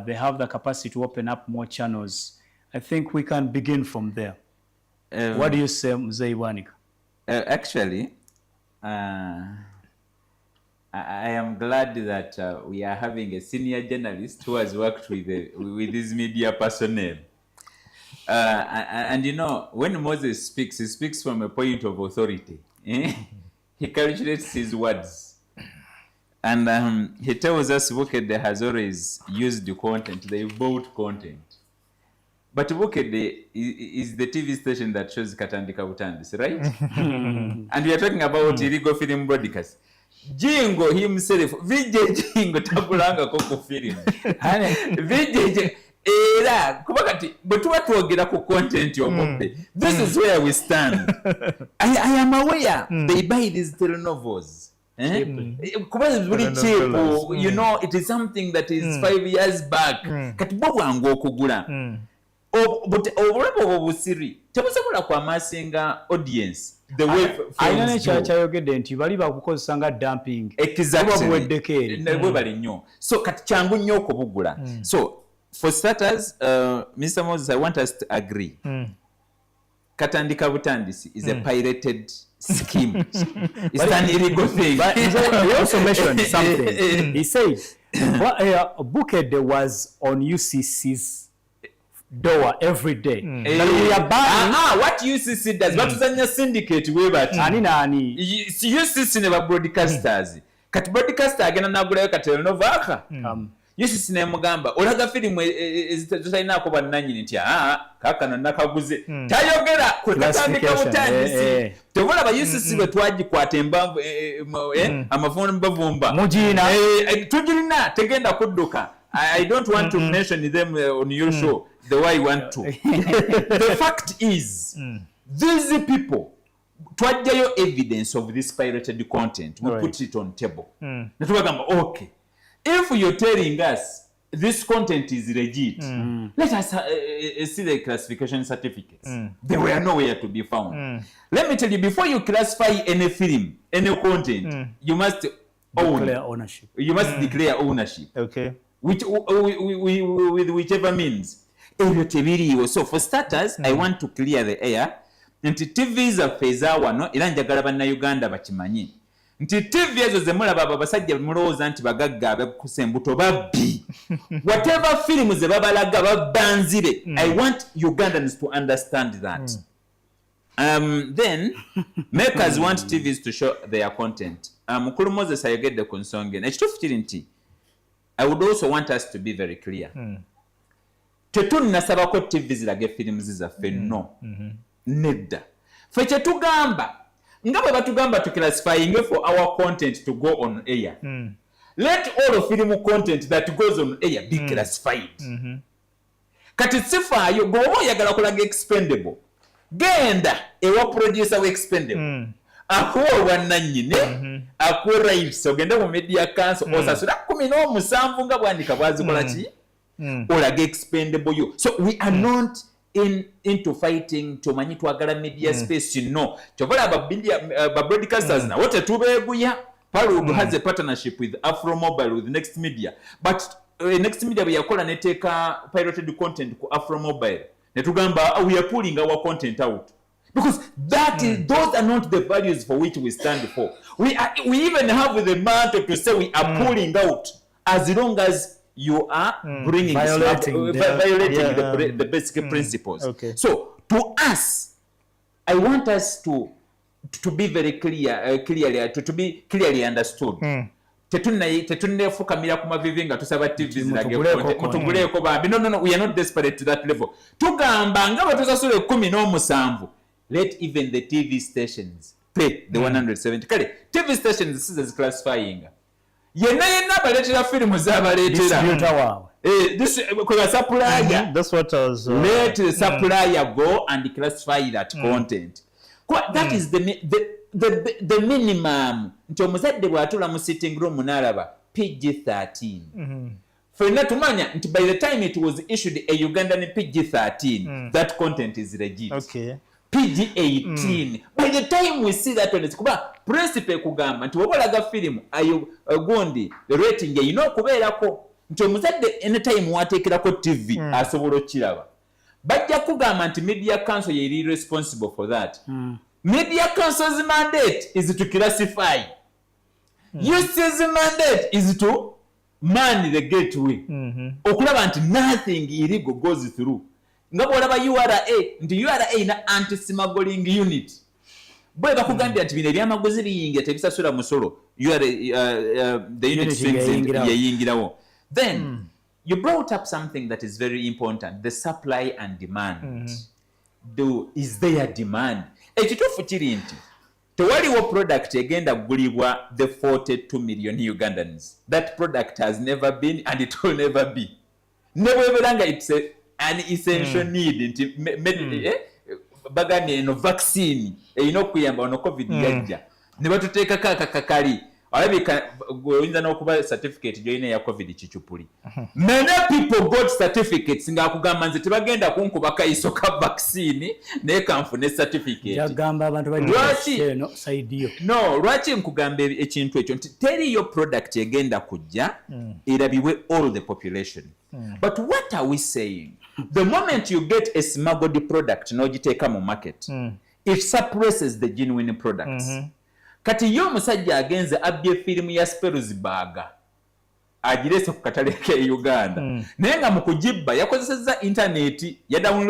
Speaker 1: they have the capacity to open up more channels. I think we can begin from there. What do you say, Mzee Iwanika?
Speaker 3: Actually, I am glad that we are having a senior journalist who has worked with this media personnel. And you know, when Moses speaks, he speaks from a point of authority. He calculates his words. And he tells us Bukedde has always used the content, they bought content. But Bukedde is the TV station that shows Katandika Butandisi, right? And we are talking about illegal film broadcast. Jingo himself, VJ Jingo Tabulanga Koko film. VJ era kubakati but what wogera ku content yomobe. This is where we stand. I am aware they buy these telenovels. You know, it is something that is 5 years back. Kati bwangu okugula. But obulamu obusiri tebusobola kwamasinga audience the way
Speaker 1: ayina kyayogedde nti bali bakukozesa nga dumping.
Speaker 3: Exactly. Nabwe bali nnyo. So kati kyangu nnyo okubugula. So for starters, Mr. Moses, I want us to agree. Katandika Butandisi is a pirated scheme. It's an illegal thing.
Speaker 1: But he also mentioned something. He said, Bukedde was on UCC's door every day. We are buying.
Speaker 3: What UCC does? What is a syndicate?
Speaker 1: Nani.
Speaker 3: UCC never broadcasters. Kat broadcaster agena nagulayo katelenovaka. UCC ne mugamba olaga filimu ezitalina ko bannanyini nti kakano nakaguze tayogera ku Katandika Butandisi tebula ba UCC betwagikwata embanvu amafoni mbavumba
Speaker 1: mujina
Speaker 3: tujirina tegenda kudduka. I don't want to mention them on your show the way you want to. The fact is, these people, twajjayo evidence of this pirated content. We put it on table. Okay, if you're telling us this content is legit, let us see the classification certificates. They were nowhere to be found. Let me tell you, before you classify any film, any content, you must
Speaker 1: declare ownership.
Speaker 3: You must declare ownership.
Speaker 4: Okay.
Speaker 3: With whichever means. So for starters, I want to clear the air. Nti TV zaffe ezawano era njagala bannayuganda bakimanyi nti TV ezo ze mulaba abasajja mulowooza nti bagagga abekusa embuto babbi whatever film ze babalaga babbanzire. I want Ugandans to understand that. Then makers want TVs to show their content. Mukulu Moses ayogedde ku nsonga eno. Ekituufu kiri nti I would also want us to be very clear. Tetunnasabako TV zirage films zaffe no. Nedda. Ffe kye tugamba nga bwe batugamba tuclassifying for our content to go on air. Let all of film content that goes on air be classified. Kati sifaayo gwoba oyagala kulaga expendable genda ewa producer we expendable akuwa obwannannyini akuwa rights ogende mu media council osasula 17 nga bwandika bwazikola ki olaga expendable yo. So we are not into fighting tumanyi twagala media space no chobola ba broadcasters na wote tubeguya. Paludu has a partnership with Afro Mobile with Next Media, but Next Media we yakola neteka pirated content ku Afro Mobile netugamba we are pulling our content out because that is those are not the values for which we stand for. We even have the mantle to say we are pulling out as long as you are bringing violating the basic principles.
Speaker 4: Okay.
Speaker 3: So to us, I want us to be very clear, to be clearly understood. Tetunnefukamira ku mavivi nga tusaba TV zirage mutuguleko bambi. No, we are not desperate to that level. Tugamba nga batusasule 17. Let even the TV stations pay the 170. Kale TV stations is classifying. Yenna baletera filmu zabaletera. This supplier.
Speaker 4: That's what I was.
Speaker 3: Let the supplier go and classify that content. That is the minimum. Nti omuzadde bw'atula mu sitting room n'alaba PG-13. Fenna tumanya nti by the time it was issued a Ugandan PG-13, that content is legit.
Speaker 4: Okay.
Speaker 3: PG-18. By the time we see that one, it's kuba principle kugamba nti wabalaga film ayo gundi the rating eyina okubeerako nti omuzadde anytime wateekerako TV asobola okiraba. Bajja kugamba nti media council yeri responsible for that. Media council's mandate is to classify. UC's mandate is to man the gateway. Okulaba nti nothing illegal goes through. Nga bwolaba URA nti URA ina anti-smuggling unit. Bwe bakugambira nti bino ebyamaguzi biyingira tebisasula musolo the unit yayingirawo. Then you brought up something that is very important, the supply and demand. Is there demand? Ekituufu kiri nti tewaliwo product egenda kugulibwa the 42 million Ugandans. That product has never been and it will never be. Nebweberanga it's an essential need nti bagani eno vaccine eyina okuyamba ono COVID yajja ne batuteekako akakakali alabika oyinza n'okuba certificate gyoyina ya COVID kichupuli. Many people got certificates nga akugamba nze tebagenda kunkuba kayiso ka vaccine naye kanfune certificate.
Speaker 1: Jagamba abantu bali no side yo.
Speaker 3: No, lwaki nkugamba ekintu ekyo nti teriyo product egenda kujja erabibwe all the population. But what are we saying? The moment you get a smuggled product n'ogiteeka mu market, it suppresses the genuine products. Kati yo musajja agenze abbye firimu ya Spelzberg agirese ku katale ke Uganda naye nga mu kugibba yakozesezza internet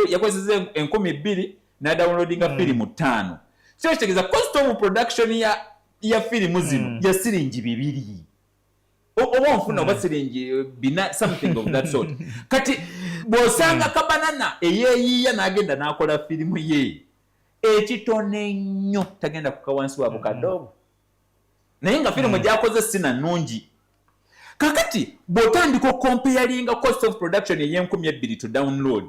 Speaker 3: yakozesezza 12,000 na downloadinga firimu 5. So kitegeeza cost of production ya firimu zino ya siringi 2 oba nfuna oba siringi bina something of that sort. Kati bw'osanga kabanana eyeeyiya n'agenda n'akola firimu ye ekitone nnyo tagenda kukawansi wa bukadobo naye nga firimu gyakoze sina nnungi. Kakati bw'otandika okomparinga cost of production ey'2,000 to download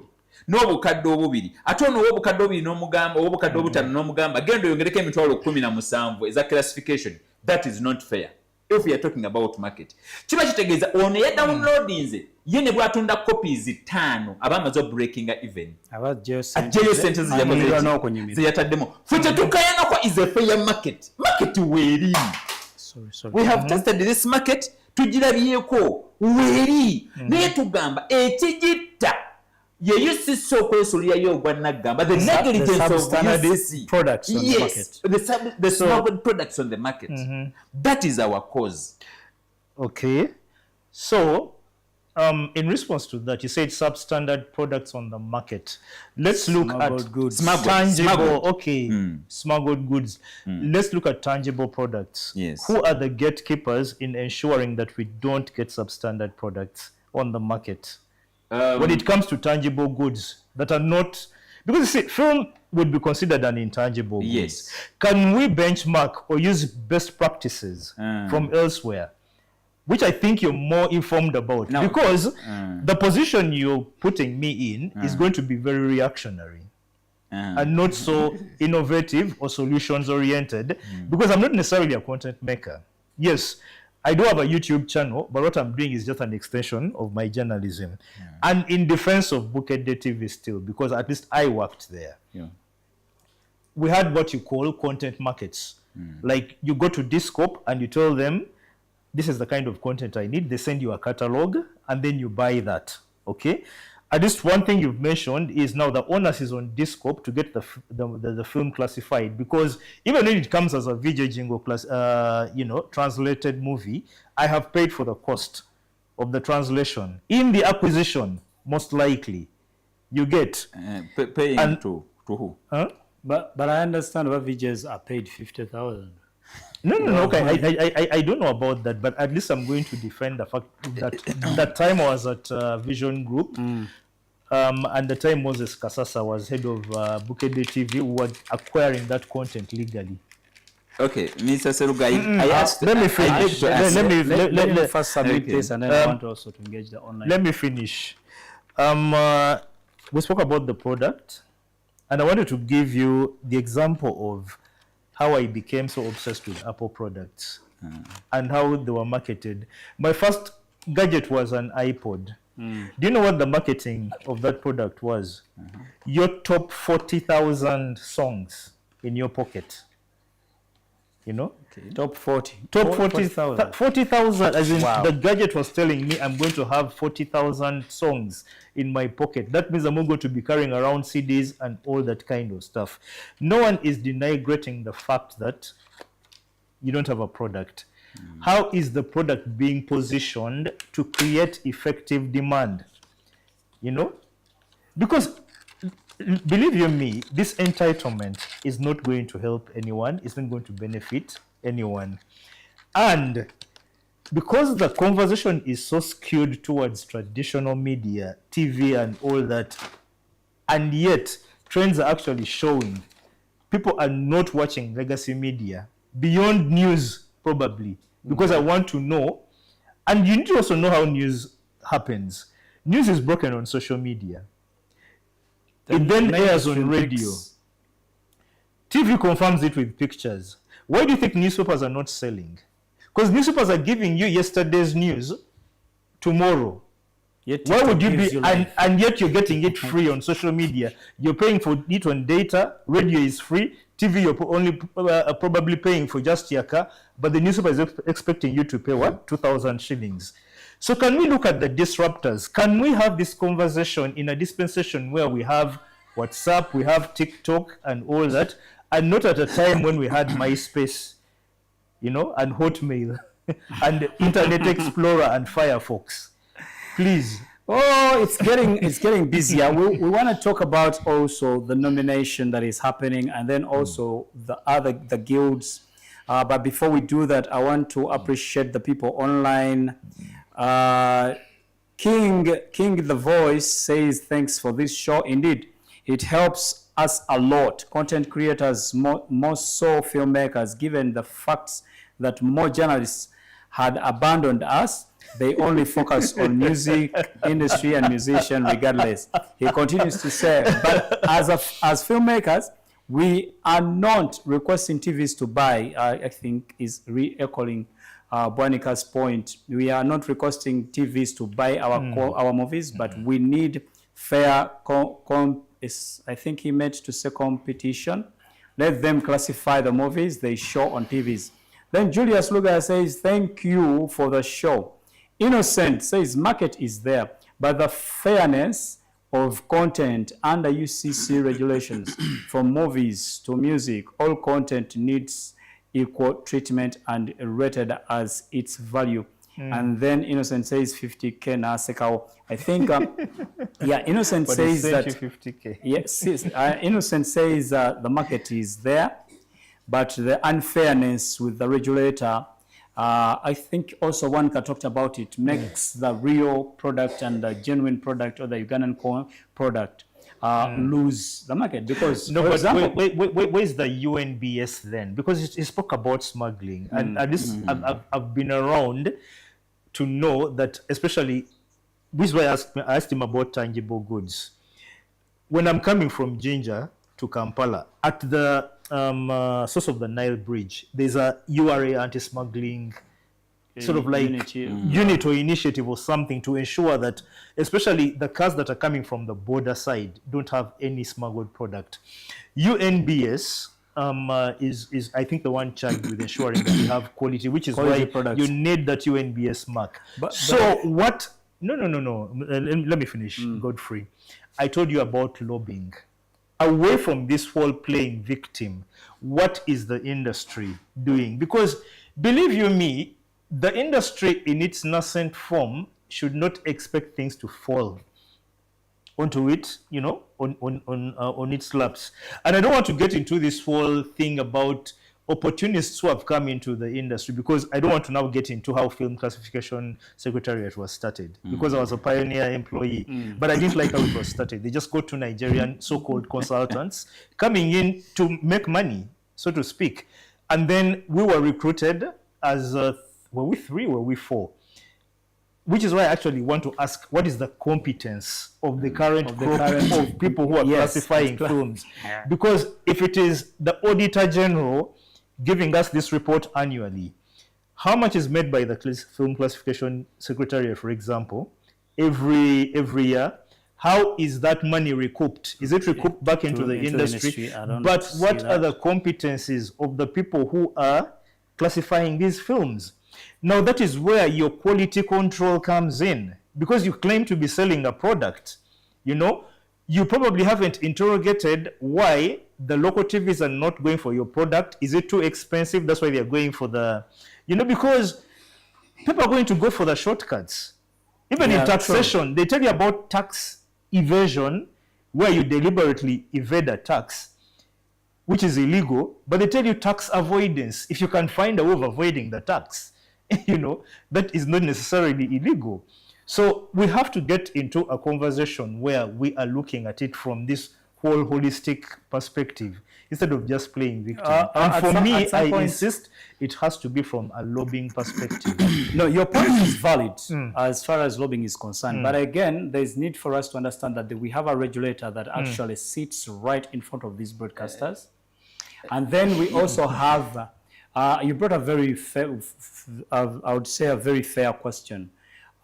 Speaker 3: n'obukadde obubiri ate ono obukadde obubiri n'omugamba obukadde obutano n'omugamba genda oyongereko emitwalo 17 eza classification. That is not fair if we are talking about market. Kiba kitegeeza ono ya downloadinze ye ne bwatunda copies 5 abamaze breakinga even
Speaker 1: abajeyo
Speaker 3: sentes ziyataddemo fute tukayana kwa is a fair market weri. Sorry. We have tested this market tugirabyeko weri naye tugamba ekigitta yeyo sisi okwesulirayo ogwa naggamba the negligence of
Speaker 1: substandard products on the market.
Speaker 3: the smuggled products on the market. That is our cause.
Speaker 4: Okay. So, in response to that, you said substandard products on the market. Let's look
Speaker 1: Smuggled
Speaker 4: at
Speaker 1: goods.
Speaker 4: tangible. Smuggled goods. Let's look at tangible products.
Speaker 3: Yes.
Speaker 4: Who are the gatekeepers in ensuring that we don't get substandard products on the market? When it comes to tangible goods that are not, because you see, film would be considered an intangible goods.
Speaker 3: Yes.
Speaker 4: Can we benchmark or use best practices from elsewhere? Which I think you're more informed about, because the position you're putting me in is going to be very reactionary and not so innovative or solutions oriented, because I'm not necessarily a content maker. Yes, I do have a YouTube channel, but what I'm doing is just an extension of my journalism. And in defense of Bukedde TV still, because at least I worked there. We had what you call content markets. Like you go to Discope and you tell them, this is the kind of content I need. They send you a catalog and then you buy that. Okay. At least one thing you've mentioned is now the onus is on Discope to get the film classified, because even when it comes as a video jingle class, translated movie, I have paid for the cost of the translation in the acquisition, most likely. You get
Speaker 3: paying to who?
Speaker 4: Huh?
Speaker 1: But I understand why VJs are paid 50,000.
Speaker 4: No. Okay, I don't know about that, but at least I'm going to defend the fact that that time I was at Vision Group, and the time Moses Kasasa was head of Bukedde TV, who was acquiring that content legally.
Speaker 3: Okay, Mr. Serugai, I asked.
Speaker 4: Let me finish.
Speaker 1: Let me first submit this, and then I want also to engage the online.
Speaker 4: Let me finish. We spoke about the product, and I wanted to give you the example of how I became so obsessed with Apple products and how they were marketed. My first gadget was an iPod. Do you know what the marketing of that product was? Your top 40,000 songs in your pocket. You know?
Speaker 1: Okay. Top 40.
Speaker 4: Top
Speaker 1: 40,000.
Speaker 4: 40,000, as in the gadget was telling me I'm going to have 40,000 songs in my pocket. That means I'm not going to be carrying around CDs and all that kind of stuff. No one is denigrating the fact that you don't have a product. How is the product being positioned to create effective demand? You know? Because believe you me, this entitlement is not going to help anyone. It's not going to benefit anyone. And because the conversation is so skewed towards traditional media, TV and all that, and yet trends are actually showing people are not watching legacy media beyond news, probably, because I want to know. And you need to also know how news happens. News is broken on social media. It then airs on radio. TV confirms it with pictures. Why do you think newspapers are not selling? Because newspapers are giving you yesterday's news tomorrow. Why would you be, and yet you're getting it free on social media? You're paying for it on data, radio is free, TV you're only probably paying for just your car, but the newspaper is expecting you to pay what? 2,000 shillings. So can we look at the disruptors? Can we have this conversation in a dispensation where we have WhatsApp, we have TikTok and all that, and not at a time when we had MySpace, you know, and Hotmail, and Internet Explorer and Firefox? Please.
Speaker 1: Oh, it's getting busier. We want to talk about also the nomination that is happening, and then also the guilds. But before we do that, I want to appreciate the people online. King the Voice says thanks for this show. Indeed, it helps us a lot, content creators, more so filmmakers, given the facts that more journalists had abandoned us. They only focus on music industry and musician regardless. He continues to say, but as filmmakers, we are not requesting TVs to buy. I think is re-echoing Bwanika's point. We are not requesting TVs to buy our movies, but we need fair, I think he meant to say competition. Let them classify the movies they show on TVs. Then Julius Luga says, thank you for the show. Innocent says, market is there, but the fairness of content under UCC regulations, from movies to music, all content needs equal treatment and rated as its value. And then Innocent says 50K na sekao. I think, yeah, Innocent
Speaker 4: But
Speaker 1: says that
Speaker 4: 50K.
Speaker 1: yes, Innocent says the market is there, but the unfairness with the regulator, I think also one that talked about it, makes the real product and the genuine product or the Ugandan product lose the market. Because,
Speaker 4: No,
Speaker 1: for
Speaker 4: but
Speaker 1: example,
Speaker 4: where's the UNBS then? Because he spoke about smuggling, and this I've been around to know that, especially, this is why I asked him about tangible goods. When I'm coming from Jinja to Kampala, at the source of the Nile Bridge, there's a URA anti-smuggling sort of like unit or initiative or something to ensure that, especially the cars that are coming from the border side, don't have any smuggled product. UNBS is I think the one charged with ensuring that we have quality, which is
Speaker 1: Quality
Speaker 4: why
Speaker 1: products.
Speaker 4: you need that UNBS mark. What? No. Let me finish, Godfrey. I told you about lobbying. Away from this whole playing victim, what is the industry doing? Because believe you me, the industry in its nascent form should not expect things to fall onto it, you know, on its laps. And I don't want to get into this whole thing about opportunists who have come into the industry, because I don't want to now get into how Film Classification Secretariat was started, because I was a pioneer employee, but I didn't like how it was started. They just got to Nigerian so-called consultants coming in to make money, so to speak. And then we were recruited as, were we 3 or were we 4? Which is why I actually want to ask, what is the competence of the current group of people who are classifying films? Because if it is the Auditor General giving us this report annually, how much is made by the Film Classification Secretariat, for example, every year? How is that money recouped? Is it recouped back into the industry? But what are the competencies of the people who are classifying these films? Now, that is where your quality control comes in, because you claim to be selling a product. You know, you probably haven't interrogated why the local TVs are not going for your product. Is it too expensive? That's why they're going for the, you know, because people are going to go for the shortcuts. Even in taxation, they tell you about tax evasion, where you deliberately evade a tax, which is illegal, but they tell you tax avoidance. If you can find a way of avoiding the tax, you know, that is not necessarily illegal. So we have to get into a conversation where we are looking at it from this whole holistic perspective, instead of just playing victim. And for me, I insist it has to be from a lobbying perspective.
Speaker 1: No, your point is valid as far as lobbying is concerned. But again, there's need for us to understand that we have a regulator that actually sits right in front of these broadcasters. And then we also have, you brought a very fair, I would say a very fair question.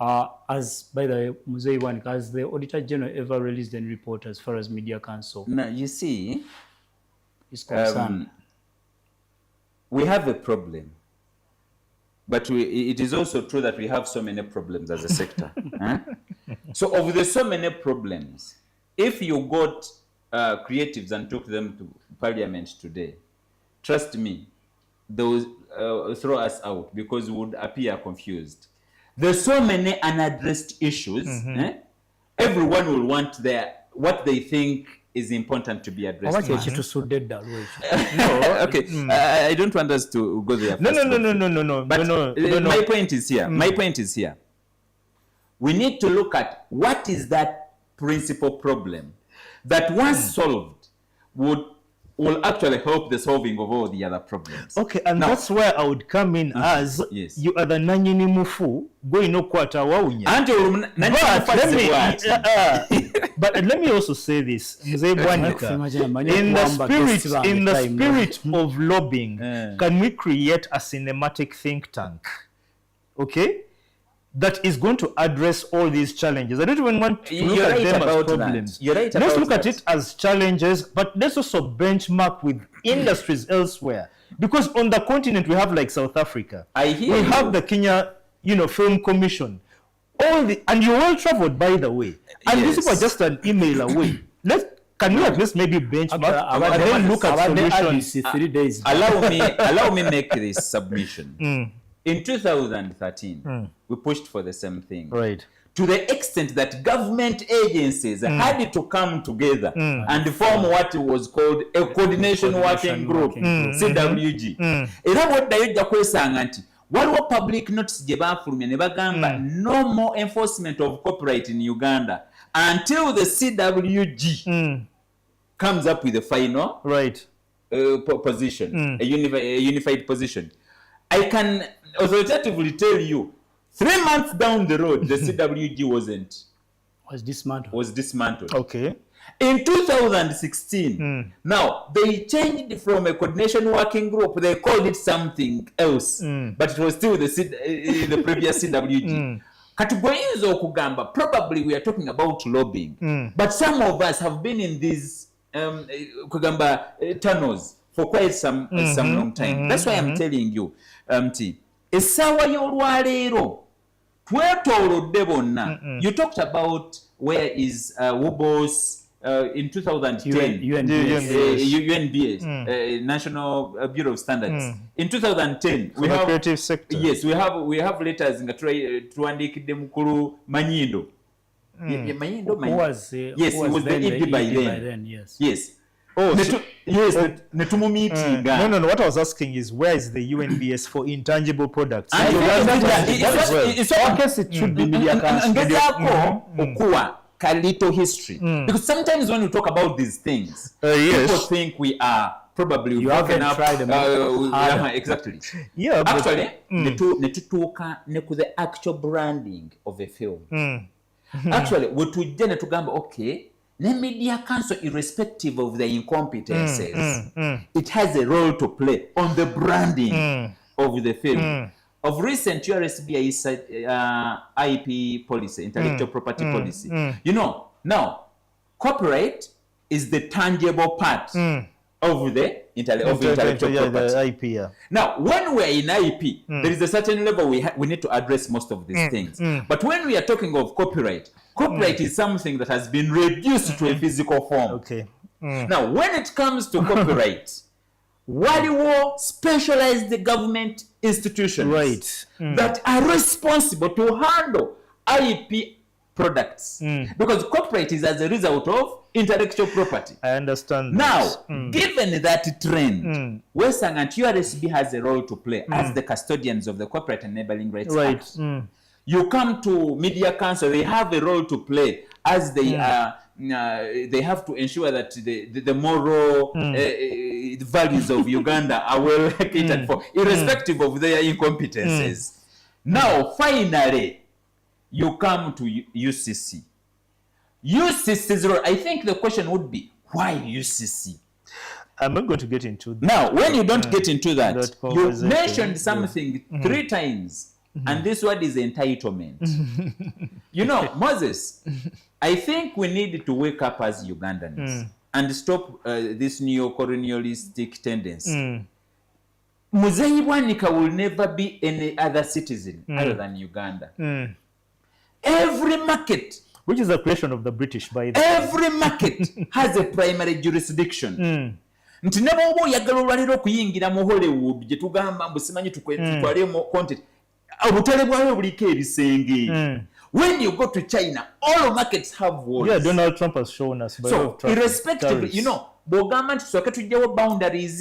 Speaker 1: As by the Muzei one, has the Auditor General ever released any report as far as Media Council
Speaker 3: Now, you see,
Speaker 1: is concerned?
Speaker 3: we have a problem, but it is also true that we have so many problems as a sector. Huh? So of the so many problems, if you got creatives and took them to Parliament today, trust me, they will throw us out because we would appear confused. There's so many unaddressed issues. Everyone will want what they think is important to be addressed. Okay, I don't want us to go there.
Speaker 4: No. But
Speaker 3: my point is here. My point is here. We need to look at what is that principal problem that once solved will actually help the solving of all the other problems.
Speaker 4: Okay, and now, that's where I would come in as you are the nanyini mufu going no kwata waunya. But let me also say this, Mzee Bwanika, in the spirit of lobbying, can we create a cinematic think tank? Okay? That is going to address all these challenges. I don't even want to look at them as problems. Let's look at it as challenges, but let's also benchmark with industries elsewhere. Because on the continent, we have like South Africa. We have the Kenya, Film Commission. and you're well traveled, by the way. And these
Speaker 3: Yes.
Speaker 4: people are just an email away. Can we at least maybe benchmark and then look at solutions?
Speaker 1: 3 days.
Speaker 3: Allow me make this submission. In 2013, we pushed for the same thing.
Speaker 4: Right.
Speaker 3: To the extent that government agencies had to come together and form what was called a coordination working group, CWG. Era bw'oddayo ojja kwesanga nti waliwo public notice gye baafulumya ne bagamba no more enforcement of copyright in Uganda until the CWG comes up with a final position, a unified position. I can authoritatively tell you, 3 months down the road, the CWG was dismantled.
Speaker 4: Okay.
Speaker 3: In 2016, now they changed from a coordination working group, they called it something else, but it was still the previous CWG. Kategorizo okugamba, probably we are talking about lobbying, but some of us have been in these tunnels for quite some long time. That's why I'm telling you, essaawa y'olwaleero twetoolodde bonna. You talked about where is WBOS in 2010, UNBS, National Bureau of Standards. In 2010, we have
Speaker 4: creative sector.
Speaker 3: Yes, we have letters nga tuwandiikidde mukulu Manyindo. Manyindo. Yes, he was the ED by then.
Speaker 1: Yes.
Speaker 4: Oh,
Speaker 3: yes, netumumeetinga.
Speaker 4: No. What I was asking is, where is the UNBS for intangible products?
Speaker 1: It should be media council.
Speaker 3: Ngezaako okuwa a little history, because sometimes when we talk about these things, people think we are probably
Speaker 1: you haven't tried them.
Speaker 3: Exactly.
Speaker 4: Yeah.
Speaker 3: Actually, netutuuka ne ku the actual branding of a film. Actually, wetujja ne tugamba, okay, the media council, irrespective of the incompetences, it has a role to play on the branding of the film. Of recent, URSBI said IP policy, intellectual property policy. You know, now, copyright is the tangible part of the intellectual property.
Speaker 4: The IP, yeah.
Speaker 3: Now, when we're in IP, there is a certain level we need to address most of these things. But when we are talking of copyright is something that has been reduced to a physical form.
Speaker 4: Okay.
Speaker 3: Now, when it comes to copyright, waliwo specialized government institutions that are responsible to handle IP products, because copyright is as a result of intellectual property.
Speaker 4: I understand.
Speaker 3: Now, given that trend, Western and URSB has a role to play as the custodians of the Copyright Enabling Rights Act. You come to Media Council, they have a role to play as they have to ensure that the moral values of Uganda are well catered for, irrespective of their incompetences. Now, finally, you come to UCC. UCC's role, I think the question would be, why UCC?
Speaker 4: I'm not going to get into that.
Speaker 3: Now, when you don't get into that, you mentioned something 3 times, and this word is entitlement. You know, Moses, I think we need to wake up as Ugandans and stop this neo-colonialistic tendency. Muzeyi Bwanika will never be any other citizen other than Uganda. Every market,
Speaker 4: which is a creation of the British, by the
Speaker 3: every market has a primary jurisdiction. Nti ne bw'oba oyagala olwaliro okuyingira mu Hollywood gye tugamba mbu simanyi tutwalemu content, obutale bwayo buliko ebisenge. When you go to China, all markets have walls.
Speaker 4: Yeah, Donald Trump has shown us.
Speaker 3: So, irrespective, you know, bw'ogamba nti tusooke tujjawo boundaries,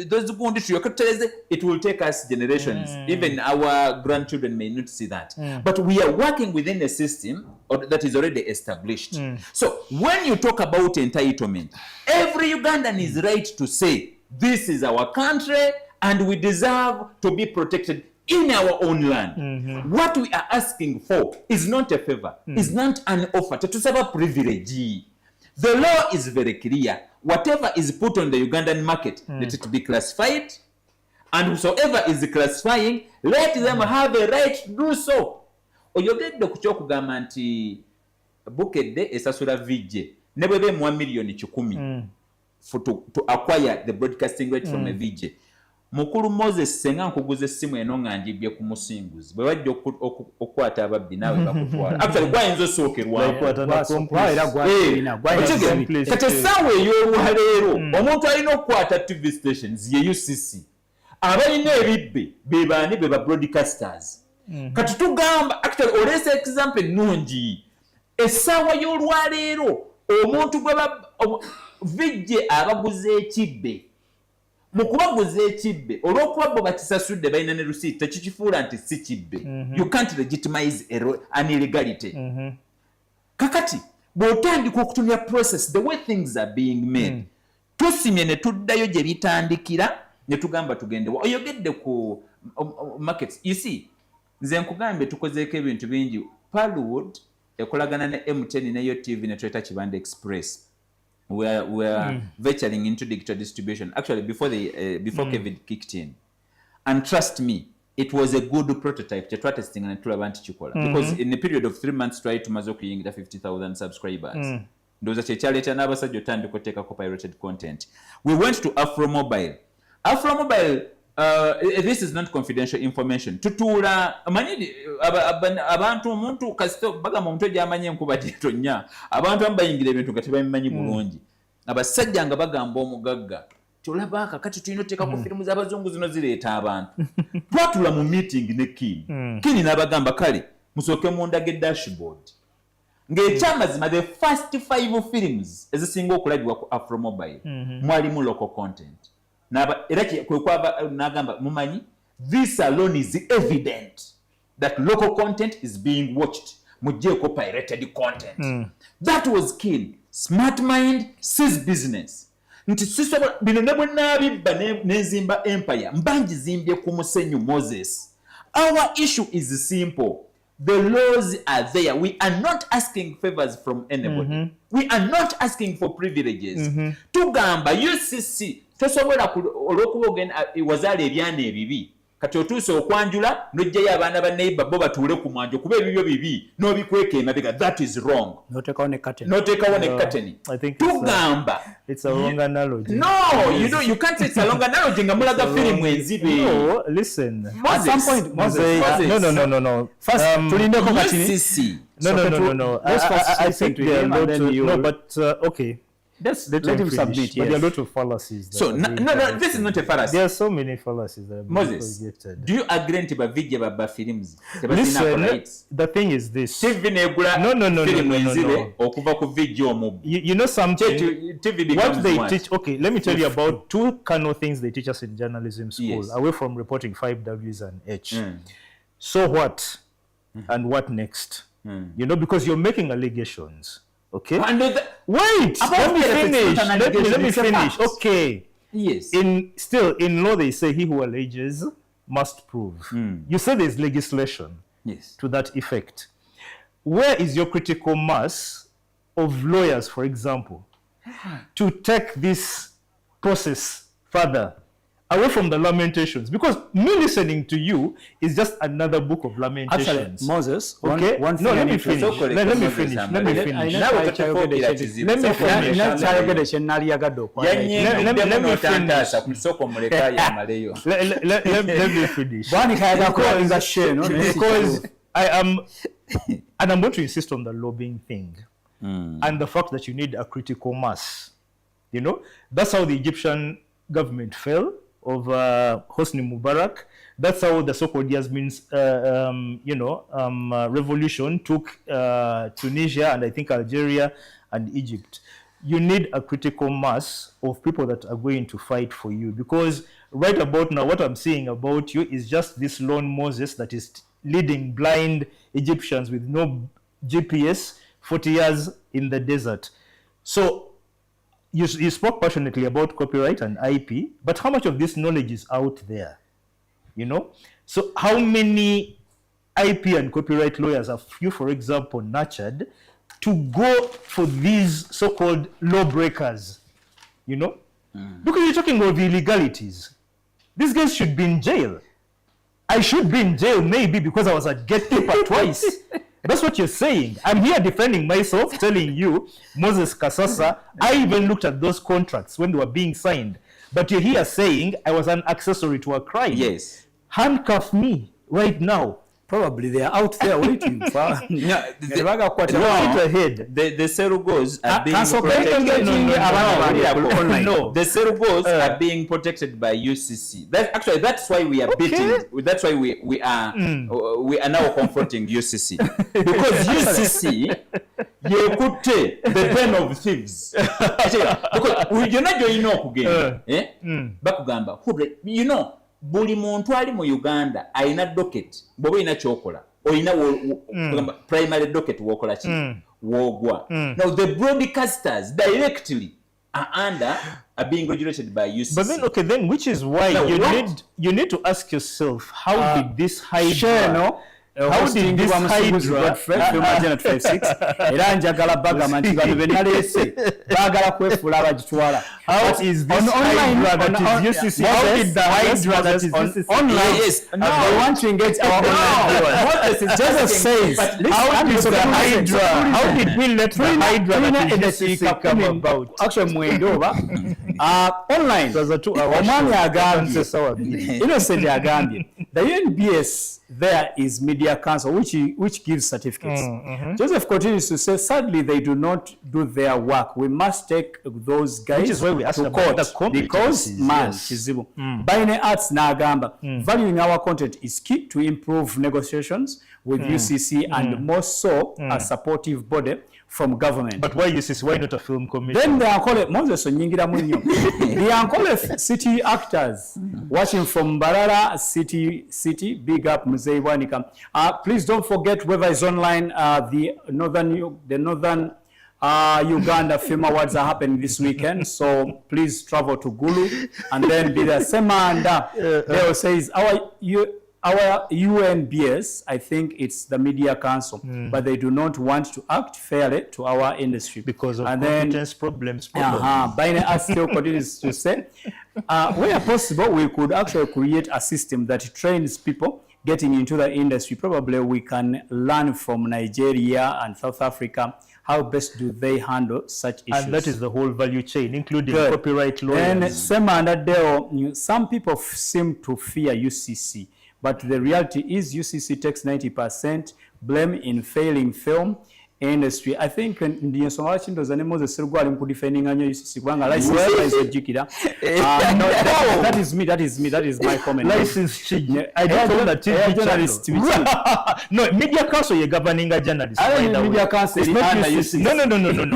Speaker 3: those gundi tulyoke tutereze, it will take us generations. Even our grandchildren may not see that. But we are working within a system that is already established. So, when you talk about entitlement, every Ugandan is right to say, this is our country and we deserve to be protected in our own land. What we are asking for is not a favor, is not an offer. Tetusaba privilege. The law is very clear. Whatever is put on the Ugandan market, let it be classified, and whosoever is classifying, let them have a right to do so. Oyogedde ku kyokugamba nti Bukedde esasula VJ ne bwe beemuwa $1,100,000 to acquire the broadcasting right from a VJ. mukulu Moses senga nkuguze essimu eno nga njibye ku musinguzi bwe wajja okukwata ababbi naawe bakutwala actually gwayinza osookerwako kati essaawa ey'olwaleero omuntu alina okukwata TV stations ye UCC abalina ebibbe be baani be ba broadcasters kati tugamba actually oleesa example ennungi essaawa y'olwaleero omuntu gwe vijje abaguze ekibbe mu kubaguza ekibbe olw'okuba bo bakisasudde balina ne receipt tekikifuula nti si kibbe you can't legitimize an illegality kakati bw'otandika okutumya process the way things are being made tusimye ne tuddayo gye bitandikira ne tugamba tugende oyogedde ku markets you see nze nkugambye tukozeeko ebintu bingi Parlowood ekolagana ne M10 neyo TV ne tweta Kibanda Express we are venturing into digital distribution actually before Kevin kicked in and trust me it was a good prototype kye twatestinga ne tulaba nti kikola because in a period of 3 months twali tumaze okuyingira 50,000 subscribers ndowooza kyekyaleeta n'abasajja otandika oteekako pirated content we went to Afro Mobile this is not confidential information tutuula manyi abantu omuntu kasito bagamba omuntu gy'amanyi enkuba gyetonya abantu abamu bayingira ebintu nga tebabimanyi bulungi abasajja nga bagamba omugagga tolaba kakati tulina oteekako firimu z'abazungu zino zireeta abantu twatula mu meeting ne Kini n'abagamba kale musooke mundage dashboard ng'ekyamazima the first 5 films ezisinga okulabibwa ku Afro Mobile mwalimu local content era kwekwava nagamba mumanyi this alone is evident that local content is being watched mujjeeko pirated content that was keen smart mind sees business nti sisobola bino ne bwe naabibba n'enzimba empire mbangizimbye ku musenyu Moses our issue is simple the laws are there we are not asking favors from anybody we are not asking for privileges tugamba UCC tosobola olw'okuba ogenda wazaala ebyana ebibi kati otuuse okwanjula n'ojjayo abaana ba neighbor bo batuule ku mwanjo kuba ebibyo bibi n'obikweka emabega that is wrong
Speaker 1: noteekawo ne curtain
Speaker 3: tugamba
Speaker 4: it's a wrong analogy
Speaker 3: no you can't say it's a wrong analogy nga mulaga firimu enzibe
Speaker 4: no listen
Speaker 1: at some point Moses
Speaker 4: no
Speaker 1: first tulindeko kati
Speaker 4: no I think there are a lot but okay let him submit. But there are a lot of fallacies.
Speaker 3: So no, this is not a fallacy.
Speaker 4: There are so many fallacies that
Speaker 3: Moses, do you agree to bavije baba films?
Speaker 4: Listen, the thing is this.
Speaker 3: No.
Speaker 4: You know something? What they teach. Okay, let me tell you about 2 cardinal things they teach us in journalism school, away from reporting 5 W's and H. So what? And what next? You know, because you're making allegations. Okay. Wait. Let me finish. Okay.
Speaker 3: Yes.
Speaker 4: In law they say he who alleges must prove. You say there's legislation.
Speaker 3: Yes.
Speaker 4: To that effect. Where is your critical mass of lawyers, for example, to take this process further? Away from the lamentations, because me listening to you is just another book of lamentations.
Speaker 1: Actually, Moses,
Speaker 4: okay?
Speaker 1: Let me finish. Because I am, and I'm going to insist on the lobbying thing and the fact that you need a critical mass. You know, that's how the Egyptian government fell. Of Hosni Mubarak. That's how the so-called Yasmin's, revolution took Tunisia and I think Algeria and Egypt. You need a critical mass of people that are going to fight for you, because right about now, what I'm saying about you is just this lone Moses that is leading blind Egyptians with no GPS, 40 years in the desert. So you spoke passionately about copyright and IP, but how much of this knowledge is out there? You know? So how many IP and copyright lawyers have you, for example, nurtured to go for these so-called lawbreakers? You know? Because you're talking about the illegalities. These guys should be in jail. I should be in jail maybe because I was a gatekeeper twice. That's what you're saying. I'm here defending myself, telling you, Moses Kasasa, I even looked at those contracts when they were being signed.
Speaker 4: But you're here saying I was an accessory to a crime.
Speaker 3: Yes.
Speaker 4: Handcuff me right now.
Speaker 1: Probably they are out there waiting for.
Speaker 3: No,
Speaker 4: Right ahead.
Speaker 3: the Serugos are being
Speaker 1: cancel
Speaker 3: protected.
Speaker 4: No.
Speaker 3: The Serugos are being protected by UCC. That's why we are beating. That's why we are now confronting UCC, because UCC yekutte the pen of thieves. Because you're not doing no kugenda. Bakugamba, you know. Buli muntu ali mu Uganda alina docket bwoba olina kyokola olina primary docket wokola ki wogwa. Now the broadcasters directly are being regulated by UCC.
Speaker 4: But then then which is why now, you need to ask yourself, how did this Hydra how did this Hydra
Speaker 1: era njagala bagamba nti bano benalese bagala kwefula abagitwala.
Speaker 4: How is this Hydra that is UCC? How did the Hydra that is UCC?
Speaker 1: Online? Yes. No, I want to engage our online. Joseph says,
Speaker 4: how did the Hydra? How did we let the Hydra that is UCC come about?
Speaker 1: Actually, Mwendoba, online. Omwami agambye, Innocent agambye, the UNBS there is Media Council, which gives certificates. Joseph continues to say, sadly, they do not do their work. We must take those guys
Speaker 4: which is why we asked
Speaker 1: to
Speaker 4: about
Speaker 1: court
Speaker 4: the
Speaker 1: because, man, kizibu. Bine Arts Nagamba, valuing our content is key to improve negotiations with UCC and more so a supportive body from government.
Speaker 4: But why UCC? Why not a film commission?
Speaker 1: Then they are called Moses Onyingira Munyo. They are called city actors watching from Barara City. Big up Mzee Wanika. Please don't forget whoever is online. The northern Uganda Film Awards are happening this weekend, so please travel to Gulu and then be there. Semanda Deo says our UNBS, I think it's the Media Council, but they do not want to act fairly to our industry
Speaker 4: because of competence problems.
Speaker 1: Bine still continues to say, where possible, we could actually create a system that trains people getting into the industry. Probably we can learn from Nigeria and South Africa. How best do they handle such issues?
Speaker 4: And that is the whole value chain, including copyright lawyers.
Speaker 1: And Semanda, some people seem to fear UCC. But the reality is UCC takes 90% blame in failing film industry. I think ndiye nsonga chindoza ne Moses Serugwa ali mukudefending anyo UCC kubanga license is ejikira. No, that is my comment.
Speaker 4: License chiji. I don't know that journalist. No, Media Council ye governing a journalist.
Speaker 1: Media Council is not UCC.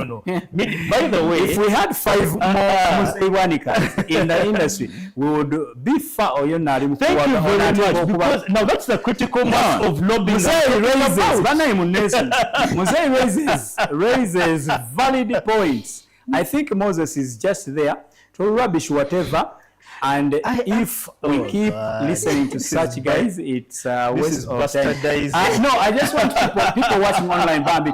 Speaker 4: No. By the way,
Speaker 1: if we had 5 more Iwanika in the industry, we would be far or yonari.
Speaker 4: Thank you very much. Because now that's the critical mass of lobbying.
Speaker 1: Mzee raises valid points. I think Moses is just there to rubbish whatever, and if we keep listening to such guys, it's waste of time. No, I just want people watching online Bambi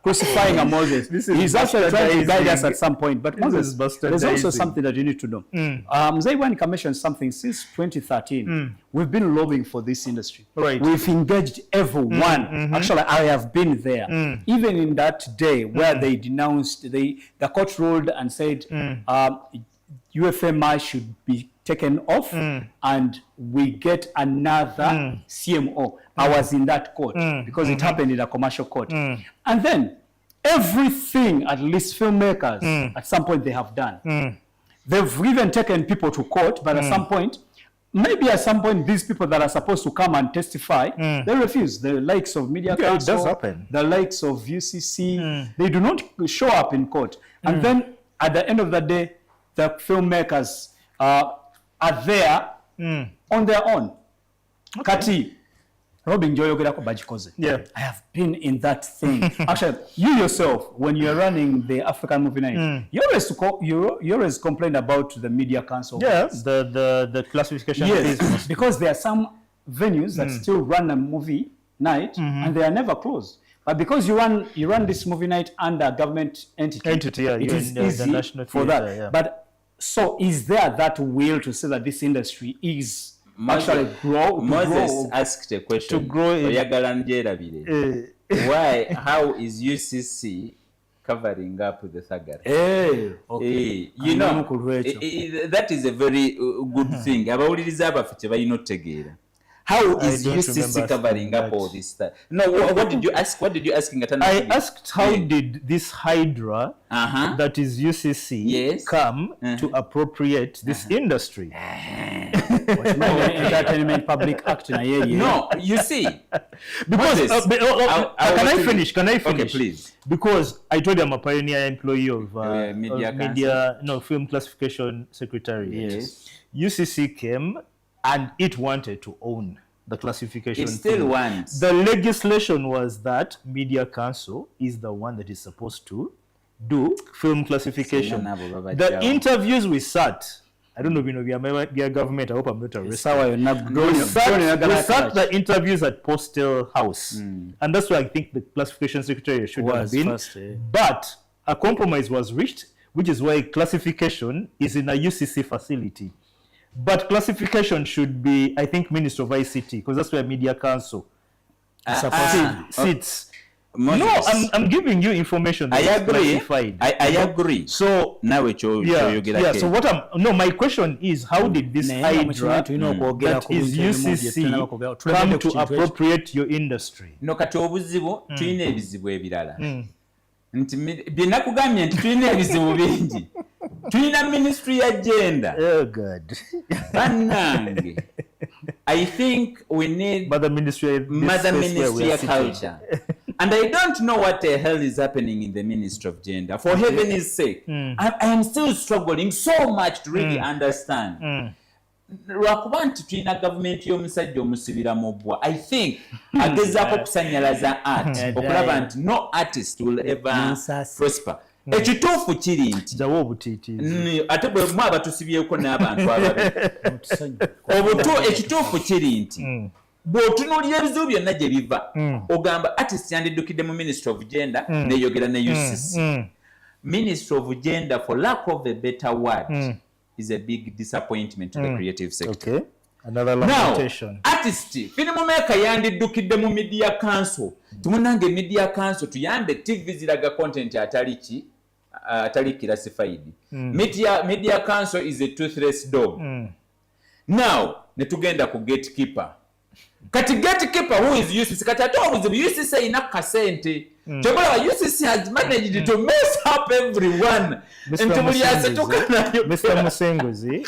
Speaker 1: crucifying a Moses. He's actually trying to guide us at some point, but Moses, there's also something that you need to know. Mzee Wanika mentioned something since 2013. We've been lobbying for this industry.
Speaker 4: Right.
Speaker 1: We've engaged everyone. Actually, I have been there. Even in that day where they denounced, the court ruled and said UFMI should be taken off and we get another CMO. I was in that court because it happened in a commercial court. And then everything, at least filmmakers, at some point they have done. They've even taken people to court, but at some point, maybe at some point, these people that are supposed to come and testify, they refuse. The likes of Media Council,
Speaker 4: it does happen.
Speaker 1: The likes of UCC, they do not show up in court. And then at the end of the day, the filmmakers are there on their own. Kati, Robin Joyogerako Bajikoze.
Speaker 4: Yeah.
Speaker 1: I have been in that thing. Actually, you yourself, when you're running the African Movie Night, you always complain about the Media Council.
Speaker 4: Yes, the classification.
Speaker 1: Yes, because there are some venues that still run a movie night and they are never closed. But because you run this movie night under a government entity, it is easy
Speaker 4: the National
Speaker 1: for
Speaker 4: Theatre,
Speaker 1: that.
Speaker 4: yeah.
Speaker 1: But so is there that will to say that this industry is actually grow?
Speaker 3: Moses asked a question.
Speaker 4: To grow.
Speaker 3: Why? How is UCC covering up the thuggery.
Speaker 1: Okay.
Speaker 3: You know, that is a very good thing. Abawuliriza abaffe kye balina otegeera. How is UCC covering up all this stuff? No, what did you ask? What did you ask?
Speaker 4: I asked how did this Hydra that is UCC come to appropriate this industry?
Speaker 1: Entertainment Public Act.
Speaker 3: No, you see.
Speaker 4: Because can I finish? Can I finish?
Speaker 3: Okay, please.
Speaker 4: Because I told you I'm a pioneer employee of Film Classification Secretariat.
Speaker 3: Yes.
Speaker 4: UCC came and it wanted to own the classification.
Speaker 3: It still wants.
Speaker 4: The legislation was that Media Council is the one that is supposed to do film classification. The interviews we sat, I don't know if you know, we are government, I hope I'm not arrested. We sat the interviews at Postal House. And that's why I think the classification secretary should have been. But a compromise was reached, which is why classification is in a UCC facility. But classification should be, I think, Minister of ICT, because that's where Media Council sits. No, I'm giving you information.
Speaker 3: I agree. I agree.
Speaker 4: So
Speaker 3: now
Speaker 4: so what my question is, how did this Hydra that is UCC come to appropriate your industry?
Speaker 3: No, kati obuzibu tulina ebizibu ebirala. Nti byenakugambye nti tulina ebizibu bingi. Tulina ministry ya gender.
Speaker 4: Oh God.
Speaker 3: Bannange. I think we need
Speaker 4: Mother Ministry
Speaker 3: of Culture. And I don't know what the hell is happening in the Ministry of Gender. For heaven's sake, I am still struggling so much to really understand. Lwakuba nti tulina gavumenti y'omusajja omusibira mu bbwa. I think agezaako kusanyalaza art okulaba nti no artist will ever prosper. Ekituufu kiri nti
Speaker 4: jawo obutiitiizi
Speaker 3: ate bwe mwaba tusibyeko n'abantu ekituufu kiri nti bw'otunuulira ebizibu byonna gye biva ogamba artist yandiddukidde mu Ministry of Gender neeyogera ne UCC. Ministry of Gender, for lack of a better word, is a big disappointment to the creative sector.
Speaker 4: Okay. Another lamentation.
Speaker 3: Now, artist, film maker yandiddukidde mu Media Council. Tumunange Media Council tuyambe TV ziraga content atali classified. Media Council is a toothless dog. Now, netugenda ku gatekeeper. Kati gatekeeper who is UCC? Kati ate obuzibu UCC ina kasente. Tebola UCC has managed to mess up everyone.
Speaker 4: Mr. Musenguzi,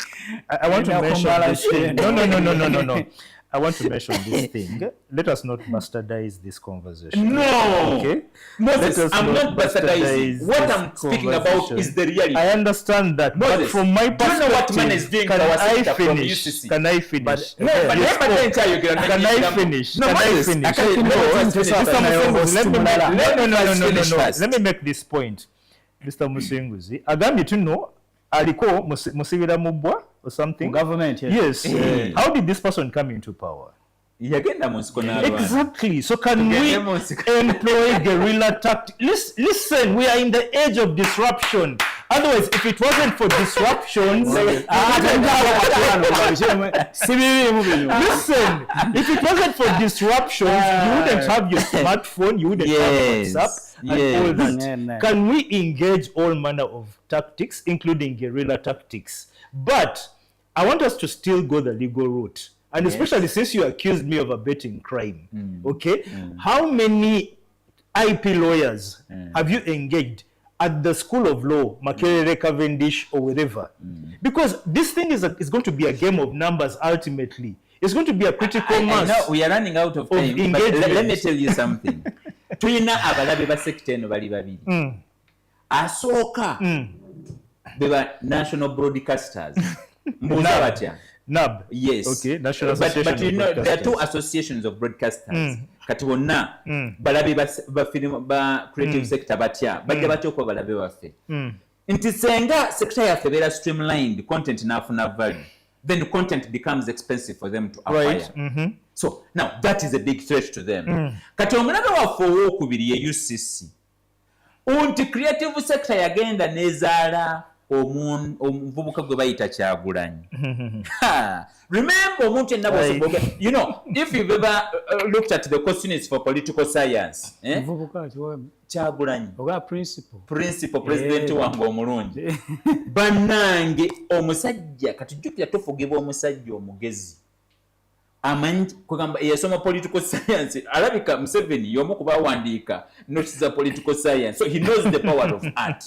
Speaker 4: I want to mention this thing. No. I want to mention this thing. Let us not bastardize this conversation.
Speaker 3: No.
Speaker 4: Okay?
Speaker 3: Moses, I'm not bastardizing. What I'm speaking about is the reality.
Speaker 4: I understand that.
Speaker 3: Moses,
Speaker 4: but from my perspective,
Speaker 3: do you know what man is doing?
Speaker 4: Can I finish? Can I finish?
Speaker 3: Can I finish?
Speaker 4: Let me make this point. Mr. Musenguzi, agambye to know aliko musibira mu bbwa or something.
Speaker 1: Government,
Speaker 4: yes. How did this person come into power? Exactly. So can we employ guerrilla tactics? Listen, we are in the age of disruption. Otherwise, if it wasn't for disruptions, listen, if it wasn't for disruptions, you wouldn't have your smartphone, you wouldn't have WhatsApp and all that. Can we engage all manner of tactics, including guerrilla tactics? But I want us to still go the legal route. And especially since you accused me of abetting crime, okay? How many IP lawyers have you engaged at the School of Law, Makerere, Cavendish, or wherever? Because this thing is going to be a game of numbers ultimately. It's going to be a critical mass.
Speaker 3: I know we are running out of time, but let me tell you something. Tuyina abalabe ba sector eno bali babiri. Asooka beba national broadcasters. Mbuza batya.
Speaker 4: NAB.
Speaker 3: Yes.
Speaker 4: Okay. National Association
Speaker 3: but you know there are two associations of broadcasters. Kati bonna balabe ba film ba creative sector batya. Bajja batya okuba balabe baffe. Nti senga sector yaffe beera streamlined, content nafuna value. Then the content becomes expensive for them to acquire.
Speaker 4: Right.
Speaker 3: So now that is a big threat to them. Kati omulabe waffe ow'okubiri ye UCC. Unti creative sector yagenda nezaala omuvubuka gwe bayita Kyagulanyi. Remember omuntu yenna bw'osobola, you know, if you've ever looked at the questions for political science, Kyagulanyi principal president wange omulungi. Bannange omusajja katujjukira tofugibwa omusajja omugezi amanyi kugamba eyasoma political science alabika Museveni y'omu ku baawandiika notes za political science, so he knows the power of art.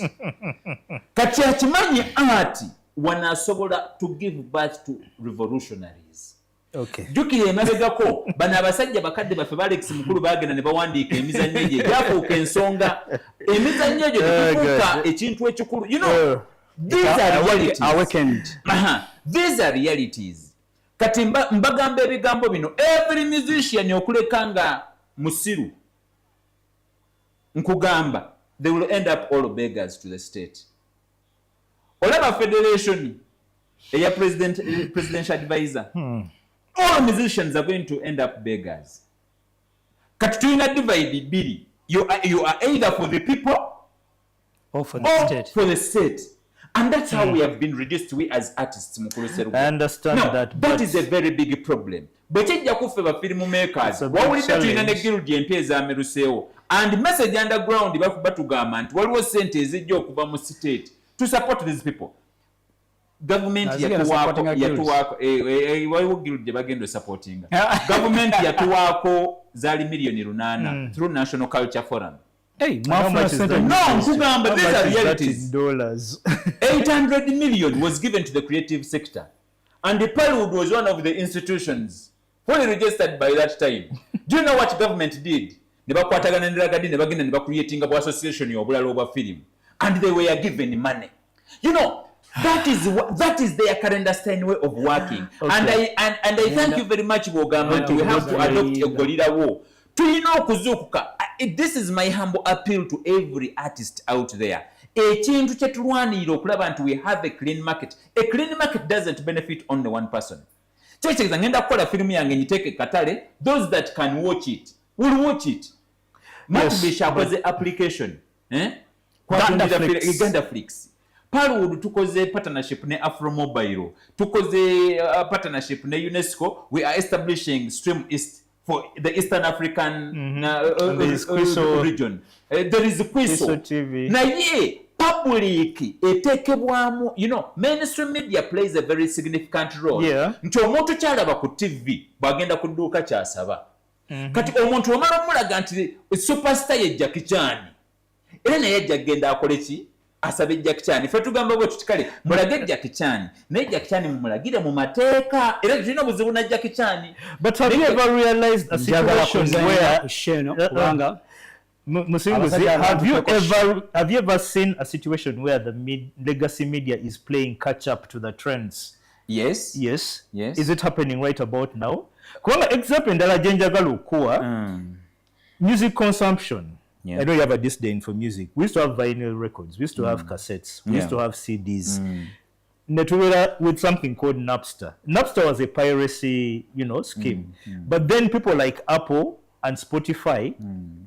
Speaker 3: Kati akimanyi art wanaasobola to give birth to revolutionaries.
Speaker 1: Okay.
Speaker 3: Jukira emabegako bano abasajja bakadde baffe ba Alex Mukulu baagenda ne bawandiika emizannyo egyo egyafuuka ensonga. Emizannyo egyo tefuuka ekintu ekikulu. You know, these are realities. These are realities. Kati mbagamba ebigambo bino, every musician okuleka nga musiru nkugamba, they will end up all beggars to the state. Olaba federation eya presidential advisor, all musicians are going to end up beggars. Kati tulina divide biri, you are either for the people
Speaker 1: or for the state. And that's how we have been reduced, we as artists.
Speaker 4: I understand that.
Speaker 3: That is a very big problem. But chejja kuffe ba film makers, wawulidde tulina ne guild empya ezaameruseewo. And message underground batugamba nti waliwo ssente ezijja okuva mu state to support these people. Government yatuwaako waliwo guild gye bagenda supporting. Government yatuwaako zaali $800,000 through National Culture Forum.
Speaker 1: Hey, how much is that?
Speaker 3: No, Kugamba, these are realities.
Speaker 4: Dollars.
Speaker 3: 800 million was given to the creative sector. And the Parliament was one of the institutions fully registered by that time. Do you know what government did? They were creating a association of film. And they were given money. You know, that is their clandestine way of working. Okay. And I thank you very much, Kugamba. We have to adopt a gorilla war. This is my humble appeal to every artist out there. Ekintu kyetulwanirira okulaba nti we have a clean market. A clean market doesn't benefit only one person. Kyekitegeeza ngenda kukola firimu yange nyiteeke katale, those that can watch it will watch it. Matubisha akoze application. Ugandaflix. Parwood tukoze partnership ne Afro Mobile. Tukoze partnership ne UNESCO. We are establishing Stream East for the Eastern African region. There is Quiso
Speaker 4: TV.
Speaker 3: Na ye public etekebwamu, you know, mainstream media plays a very significant role.
Speaker 4: Yeah.
Speaker 3: Nti omuntu kyalaba ku TV bwagenda ku dduuka kyasaba. Kati omuntu omala omulaga nti superstar ye Jackie Chan. Era naye agenda akole ki? Asabe Jackie Chan. Ffe tugamba bwe tutikale mulage Jackie Chan. Naye Jackie Chan mumulagire mu mateeka. Era tulina obuzibu na Jackie Chan.
Speaker 4: But have you ever realized a situation where Musinguzi, have you ever seen a situation where the legacy media is playing catch up to the trends?
Speaker 3: Yes.
Speaker 4: Yes.
Speaker 3: Yes.
Speaker 4: Is it happening right about now? Kubanga example endala gyenjagala okuwa, music consumption. Yeah. I know you have a disdain for music. We used to have vinyl records. We used to have cassettes. We used to have CDs. Netwera with something called Napster. Napster was a piracy, you know, scheme. But then people like Apple and Spotify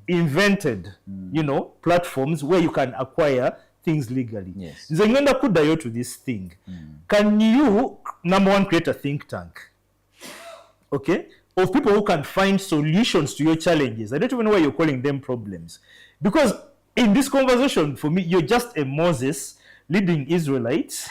Speaker 4: invented, you know, platforms where you can acquire things legally.
Speaker 3: Yes.
Speaker 4: Nze ngenda kuddayo to this thing. Can you, number one, create a think tank? Okay? Of people who can find solutions to your challenges. I don't even know why you're calling them problems. Because in this conversation, for me, you're just a Moses leading Israelites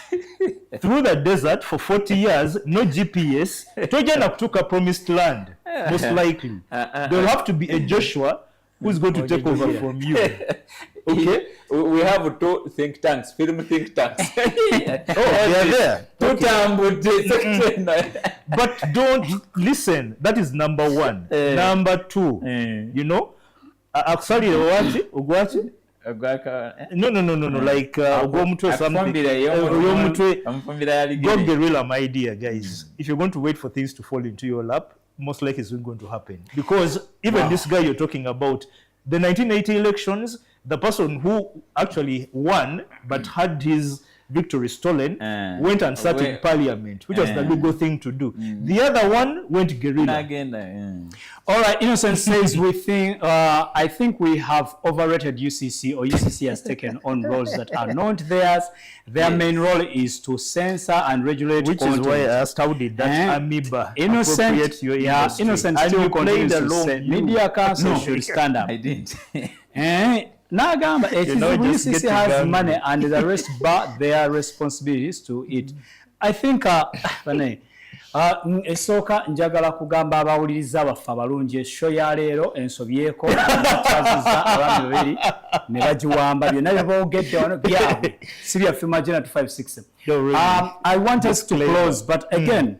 Speaker 4: through the desert for 40 years, no GPS. Tojana took a promised land, most likely. There'll have to be a Joshua who's going to take over from you. Okay?
Speaker 3: We have two think tanks, film think tanks.
Speaker 4: They're there. But don't listen. That is number one. Number two, you know, actually, Ogwachi? No. Like Ogomutwe something. Got guerrilla my idea, guys. If you're going to wait for things to fall into your lap, most likely it's not going to happen. Because even this guy you're talking about, the 1980 elections, the person who actually won but had his victory stolen, went and sat in parliament, which was the legal thing to do. The other one went guerrilla.
Speaker 1: All right, Innocent says I think we have overrated UCC, or UCC has taken on roles that are not theirs. Their main role is to censor and regulate
Speaker 4: which
Speaker 1: content.
Speaker 4: is why I asked, how did that amoeba
Speaker 1: Innocent,
Speaker 4: your
Speaker 1: industry? Innocent still continues to say Media Council should stand up.
Speaker 3: I didn't.
Speaker 1: Nagamba, UCC has
Speaker 4: gambling.
Speaker 1: money and the rest but their responsibilities to it. I think esooka njagala kugamba abawuliriza abaffe abalungi esho ya leero ensobyeko kyaziza abaami babiri ne bagiwamba byonna bye boogedde wano byabwe si byaffe Magena 256. I want us to close, but again,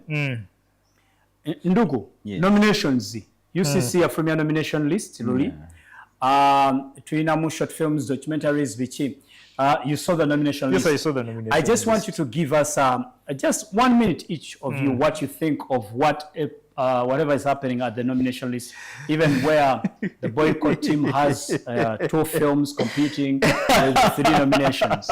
Speaker 1: Ndugu, nominations UCC yafulumya nomination list luli. Tulinamu short films, documentaries, biki. You saw the nomination list.
Speaker 4: Yes, I saw the nomination
Speaker 1: I just want you to give us just 1 minute each of you what you think of whatever is happening at the nomination list, even where the boycott team has 2 films competing with 3 nominations.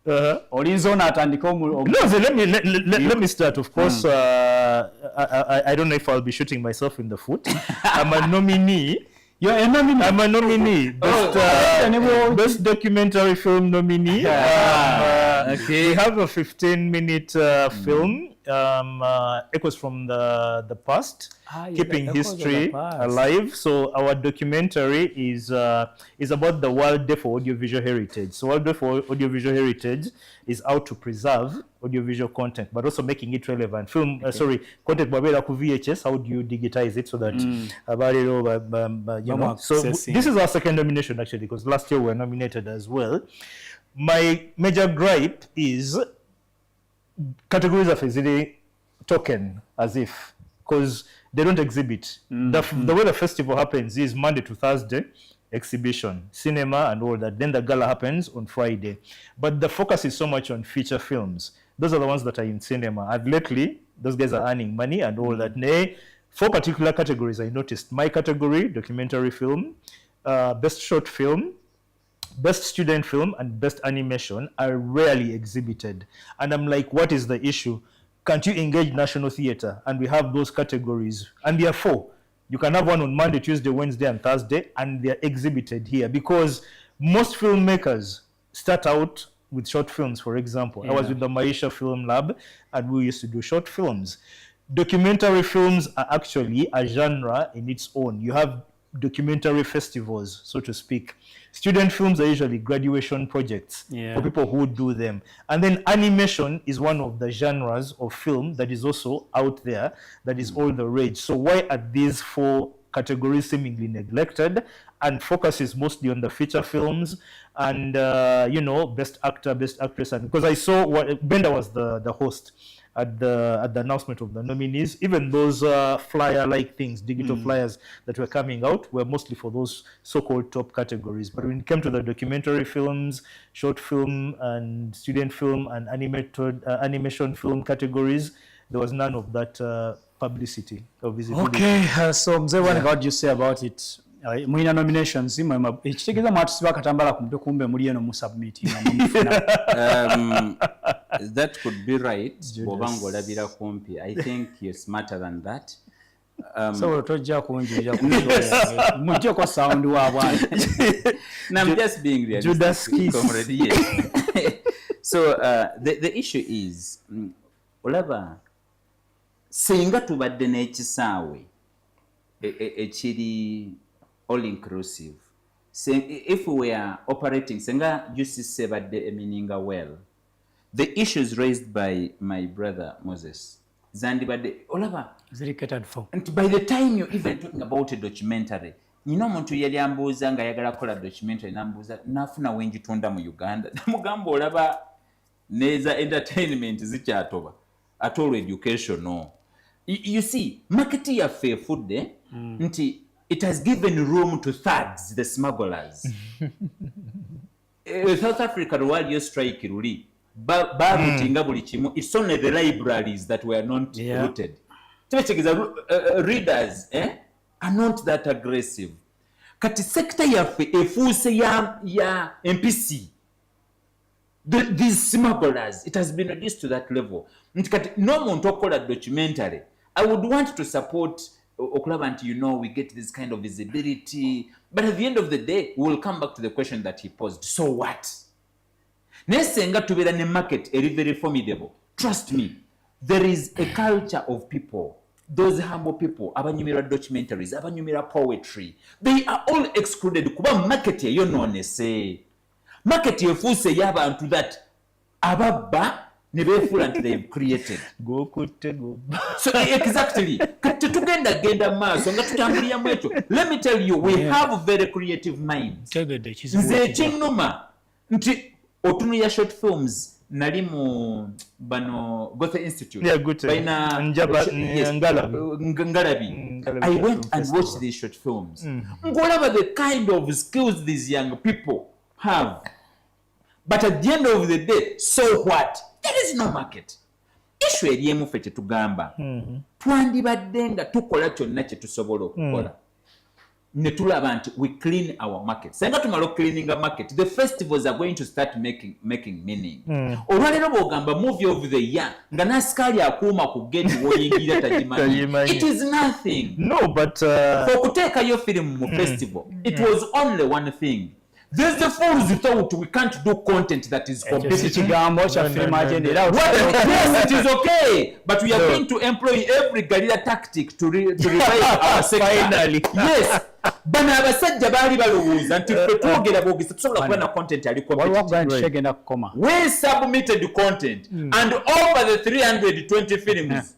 Speaker 4: No, so let me start. Of course, I don't know if I'll be shooting myself in the foot. I'm a nominee.
Speaker 1: You're a nominee.
Speaker 4: I'm a nominee. Best documentary film nominee.
Speaker 3: Okay.
Speaker 4: We have a 15-minute film. Echoes from the past, keeping history alive. So our documentary is about the World Day for Audiovisual Heritage. So World Day for Audiovisual Heritage is out to preserve audiovisual content, but also making it relevant. Content babera ku VHS. How do you digitize it so that you know? So this is our second nomination actually, because last year we were nominated as well. My major gripe is categories of easily token as if, because they don't exhibit. The way the festival happens is Monday to Thursday, exhibition, cinema and all that. Then the gala happens on Friday. But the focus is so much on feature films. Those are the ones that are in cinema. And lately, those guys are earning money and all that. 4 particular categories I noticed. My category, documentary film, best short film, best student film, and best animation are rarely exhibited. And I'm like, what is the issue? Can't you engage National Theatre? And we have those categories. And there are 4. You can have one on Monday, Tuesday, Wednesday, and Thursday, and they're exhibited here. Because most filmmakers start out with short films, for example. I was with the Maisha Film Lab, and we used to do short films. Documentary films are actually a genre in its own. You have documentary festivals, so to speak. Student films are usually graduation projects for people who do them. And then animation is one of the genres of film that is also out there, that is all the rage. So why are these 4 categories seemingly neglected, and focus is mostly on the feature films and, best actor, best actress? And because I saw Benda was the host at the announcement of the nominees. Even those flyer-like things, digital flyers that were coming out, were mostly for those so-called top categories. But when it came to the documentary films, short film, and student film, and animation film categories, there was none of that publicity or visibility.
Speaker 1: Okay, so Mzee, what do you say about it? Mulina nominations ekitegeeza mwatusiba akatambala ku mutwe kumbe muli eno mu submitting.
Speaker 3: That could be right. Bobanga olabira kumpi. I think you're smarter than that.
Speaker 1: So tojja kunjira ku mujjeko sound wa bwana.
Speaker 3: No, I'm just being realistic.
Speaker 1: Judas Kiss.
Speaker 3: So the issue is olaba singa tubadde n'ekisaawe ekiri all inclusive. If we were operating, senga UCC badde emininga well, the issues raised by my brother Moses, Zandi badde olaba
Speaker 1: catered for.
Speaker 3: And by the time you're even talking about a documentary, omuntu yali ambuuza nga ayagala kukola documentary nambuuza nafuna wenjitunda mu Uganda. Namugamba olaba neza entertainment zikyatoba at all education no. You see, market yaffe efudde nti it has given room to thugs, the smugglers. South Africa waliyo strike luli barutinga buli kimu. It's only the libraries that were not looted. Readers are not that aggressive. Kati sector yaffe efuuse ya MPC These smugglers, it has been reduced to that level. No one talk about documentary. I would want to support Okulaba, you know, we get this kind of visibility. But at the end of the day, we will come back to the question that he posed. So what? Nesenga tubera ne market very formidable. Trust me, there is a culture of people. Those humble people, abanyumira documentaries, abanyumira poetry, they are all excluded. Kuba market yo none say. Market yefuuse y'abantu that ababba ne beefula nti they've created. So exactly. Kati tugenda genda maaso nga tutambulira mu ekyo. Let me tell you, we have very creative minds. Nze ekinnuma nti otunuya short films nali mu bano Goethe Institute.
Speaker 4: Yeah, Goethe.
Speaker 3: Baina Ngalabi. I went and watched these short films. Ngolaba the kind of skills these young people have. But at the end of the day, so what? There is no market. Issue eriemu ffe tetugamba. Twandibadde nga tukola kyonna kye tusobola okukola. Ne tulaba nti we clean our market. Senga tumala cleaning a market, the festivals are going to start making meaning. Olwaleero bw'ogamba movie of the year nga nasikali akuuma ku gate w'oyingira tagimanyi. It is nothing.
Speaker 4: No, but
Speaker 3: okuteekayo film mu festival, it was only one thing. There's the fools who thought we can't do content that is competitive. Yes, it is okay. But we are going to employ every guerrilla tactic to revive our sector. Finally. Yes. Bana abasajja baali balowooza nti ffe twogera bwogesa tusobola kuba na content ali competitive. We submitted content and over the 320 films.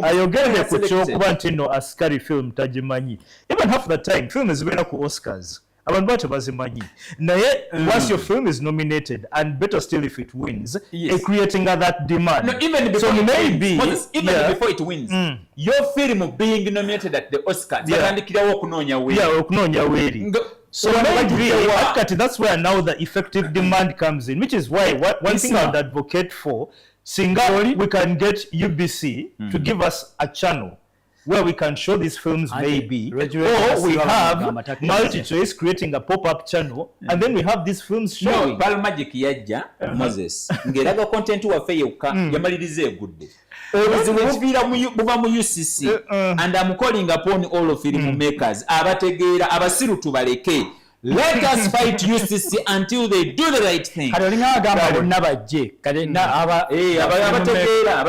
Speaker 4: ayogere ku kyokuba nti nno askari film tagimanyi. Even half the time film zibeera ku Oscars abantu bate bazimanyi naye once your film is nominated and better still if it wins, creating that demand.
Speaker 3: No, even before
Speaker 4: so
Speaker 3: it
Speaker 4: maybe
Speaker 3: wins, before it wins, your film being nominated at the Oscars yatandikirawo okunoonya
Speaker 4: weeri. So maybe that's where now the effective demand comes in, which is why one thing I would advocate for, single we can get UBC to give us a channel where we can show these films maybe, or we have multi-choice creating a pop-up channel and then we have these films showing.
Speaker 3: No, Bal Magic yajja Moses ngeraga content waffe yokka yamaliriza egudde. Obuzibu buva mu UCC and I'm calling upon all of film makers abategeera abasiru tubaleke. Let us fight UCC until they do the right thing.
Speaker 1: Kadolinga agamba bonna bajje kale na abategeera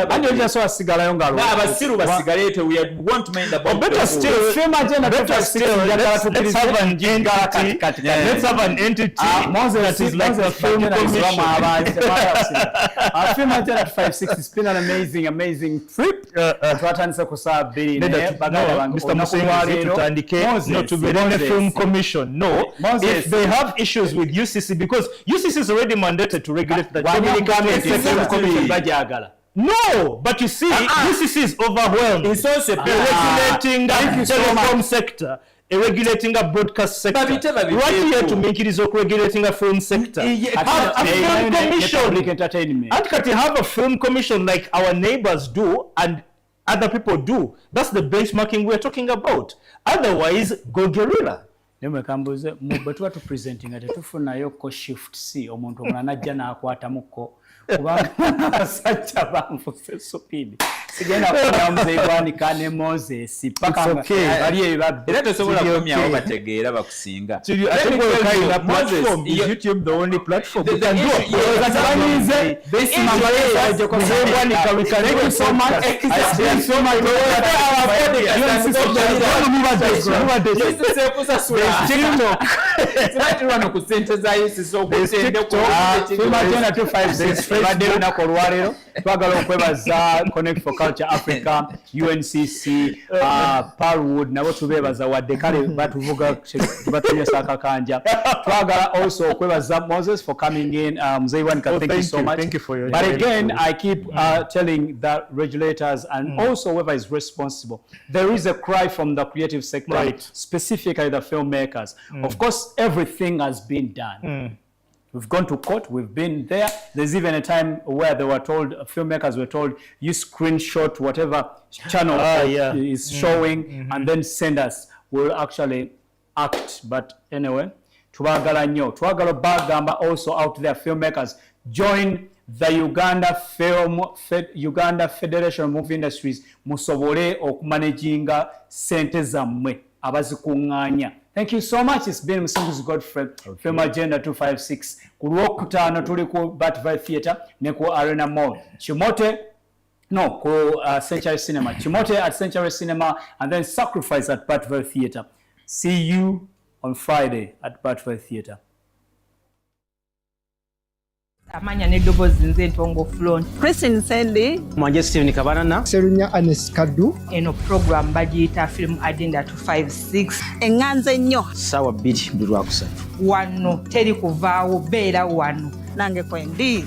Speaker 1: andi olina so asigalayo ngalo
Speaker 3: na abasiru basigale te we want to mind about
Speaker 4: better still film agenda better still let's have an entity let's have an entity that is like the film commission.
Speaker 1: Film agenda 560 has been an amazing trip. Twatandise ku saa 2 ne bagala bangu
Speaker 4: Mr. Musinga tutandike no to be in the film commission. No, if they have issues with UCC, because UCC is already mandated to regulate the No, but you see, UCC is overwhelmed. It's also regulating the telecom sector, regulating a broadcast sector. Right here to make it is regulating a film sector. Have a film commission. And have a film commission like our neighbors do and other people do. That's the benchmarking we're talking about. Otherwise, go guerrilla.
Speaker 1: Nemwe kambuze bwe tuba tu presenting ate tufunayo ko shift C omuntu omulala najja n'akwatamuko kubanga abasajja banfuse supidi sigenda kukola muzeebwanika ne Moses paka bali ebabbe
Speaker 3: era tosobola kumyawo bategeera bakusinga
Speaker 4: ate kwa platform is YouTube the only platform you can do
Speaker 1: akatabanize besimambaleza kuzeebwanika we can make so much
Speaker 3: Tunatirwana ku sente za UCC okutende ku
Speaker 1: Agenda 256 badde lunaku olwaleero twagala okwebaza Connect for Culture Africa, UNCC, Parwood nabo tubebaza wadde kale batuvuga batunyesa akakanja. Twagala also okwebaza Moses for coming in. Mzaiwanika, thank you so much.
Speaker 4: Thank you for your
Speaker 1: But again, I keep telling the regulators and also whoever is responsible, there is a cry from the creative sector, specifically the filmmakers. Of course, everything has been done. We've gone to court, we've been there. There's even a time where they were told, filmmakers were told, you screenshot whatever channel is showing and then send us. We'll actually act. But anyway, tubagala nnyo. Twagala bagamba also out there filmmakers, join the Uganda Federation of Movie Industries musobole okumanaginga sente zammwe abazikuŋŋaanya. Thank you so much. It's been Musunguzi Godfrey, Film Agenda 256. Ku Lwokutaano tuli ku Batville Theatre ne ku Arena Mall. Chimote, no, ku Century Cinema. Chimote at Century Cinema and then Sacrifice at Batville Theatre. See you on Friday at Batville Theatre.
Speaker 5: Amanya n'eddoboozi nze Ntongo Flon.
Speaker 6: Christine Sendi.
Speaker 7: Mwanje Steven Kabarana.
Speaker 8: Serunya Anes Kaddu.
Speaker 5: Eno program bagiyita Film Agenda 256.
Speaker 6: Enganze nnyo.
Speaker 7: Sawa 2 buli Lwakusatu.
Speaker 5: Wano teri kuvaawo beera wano.
Speaker 6: Nange kwendi.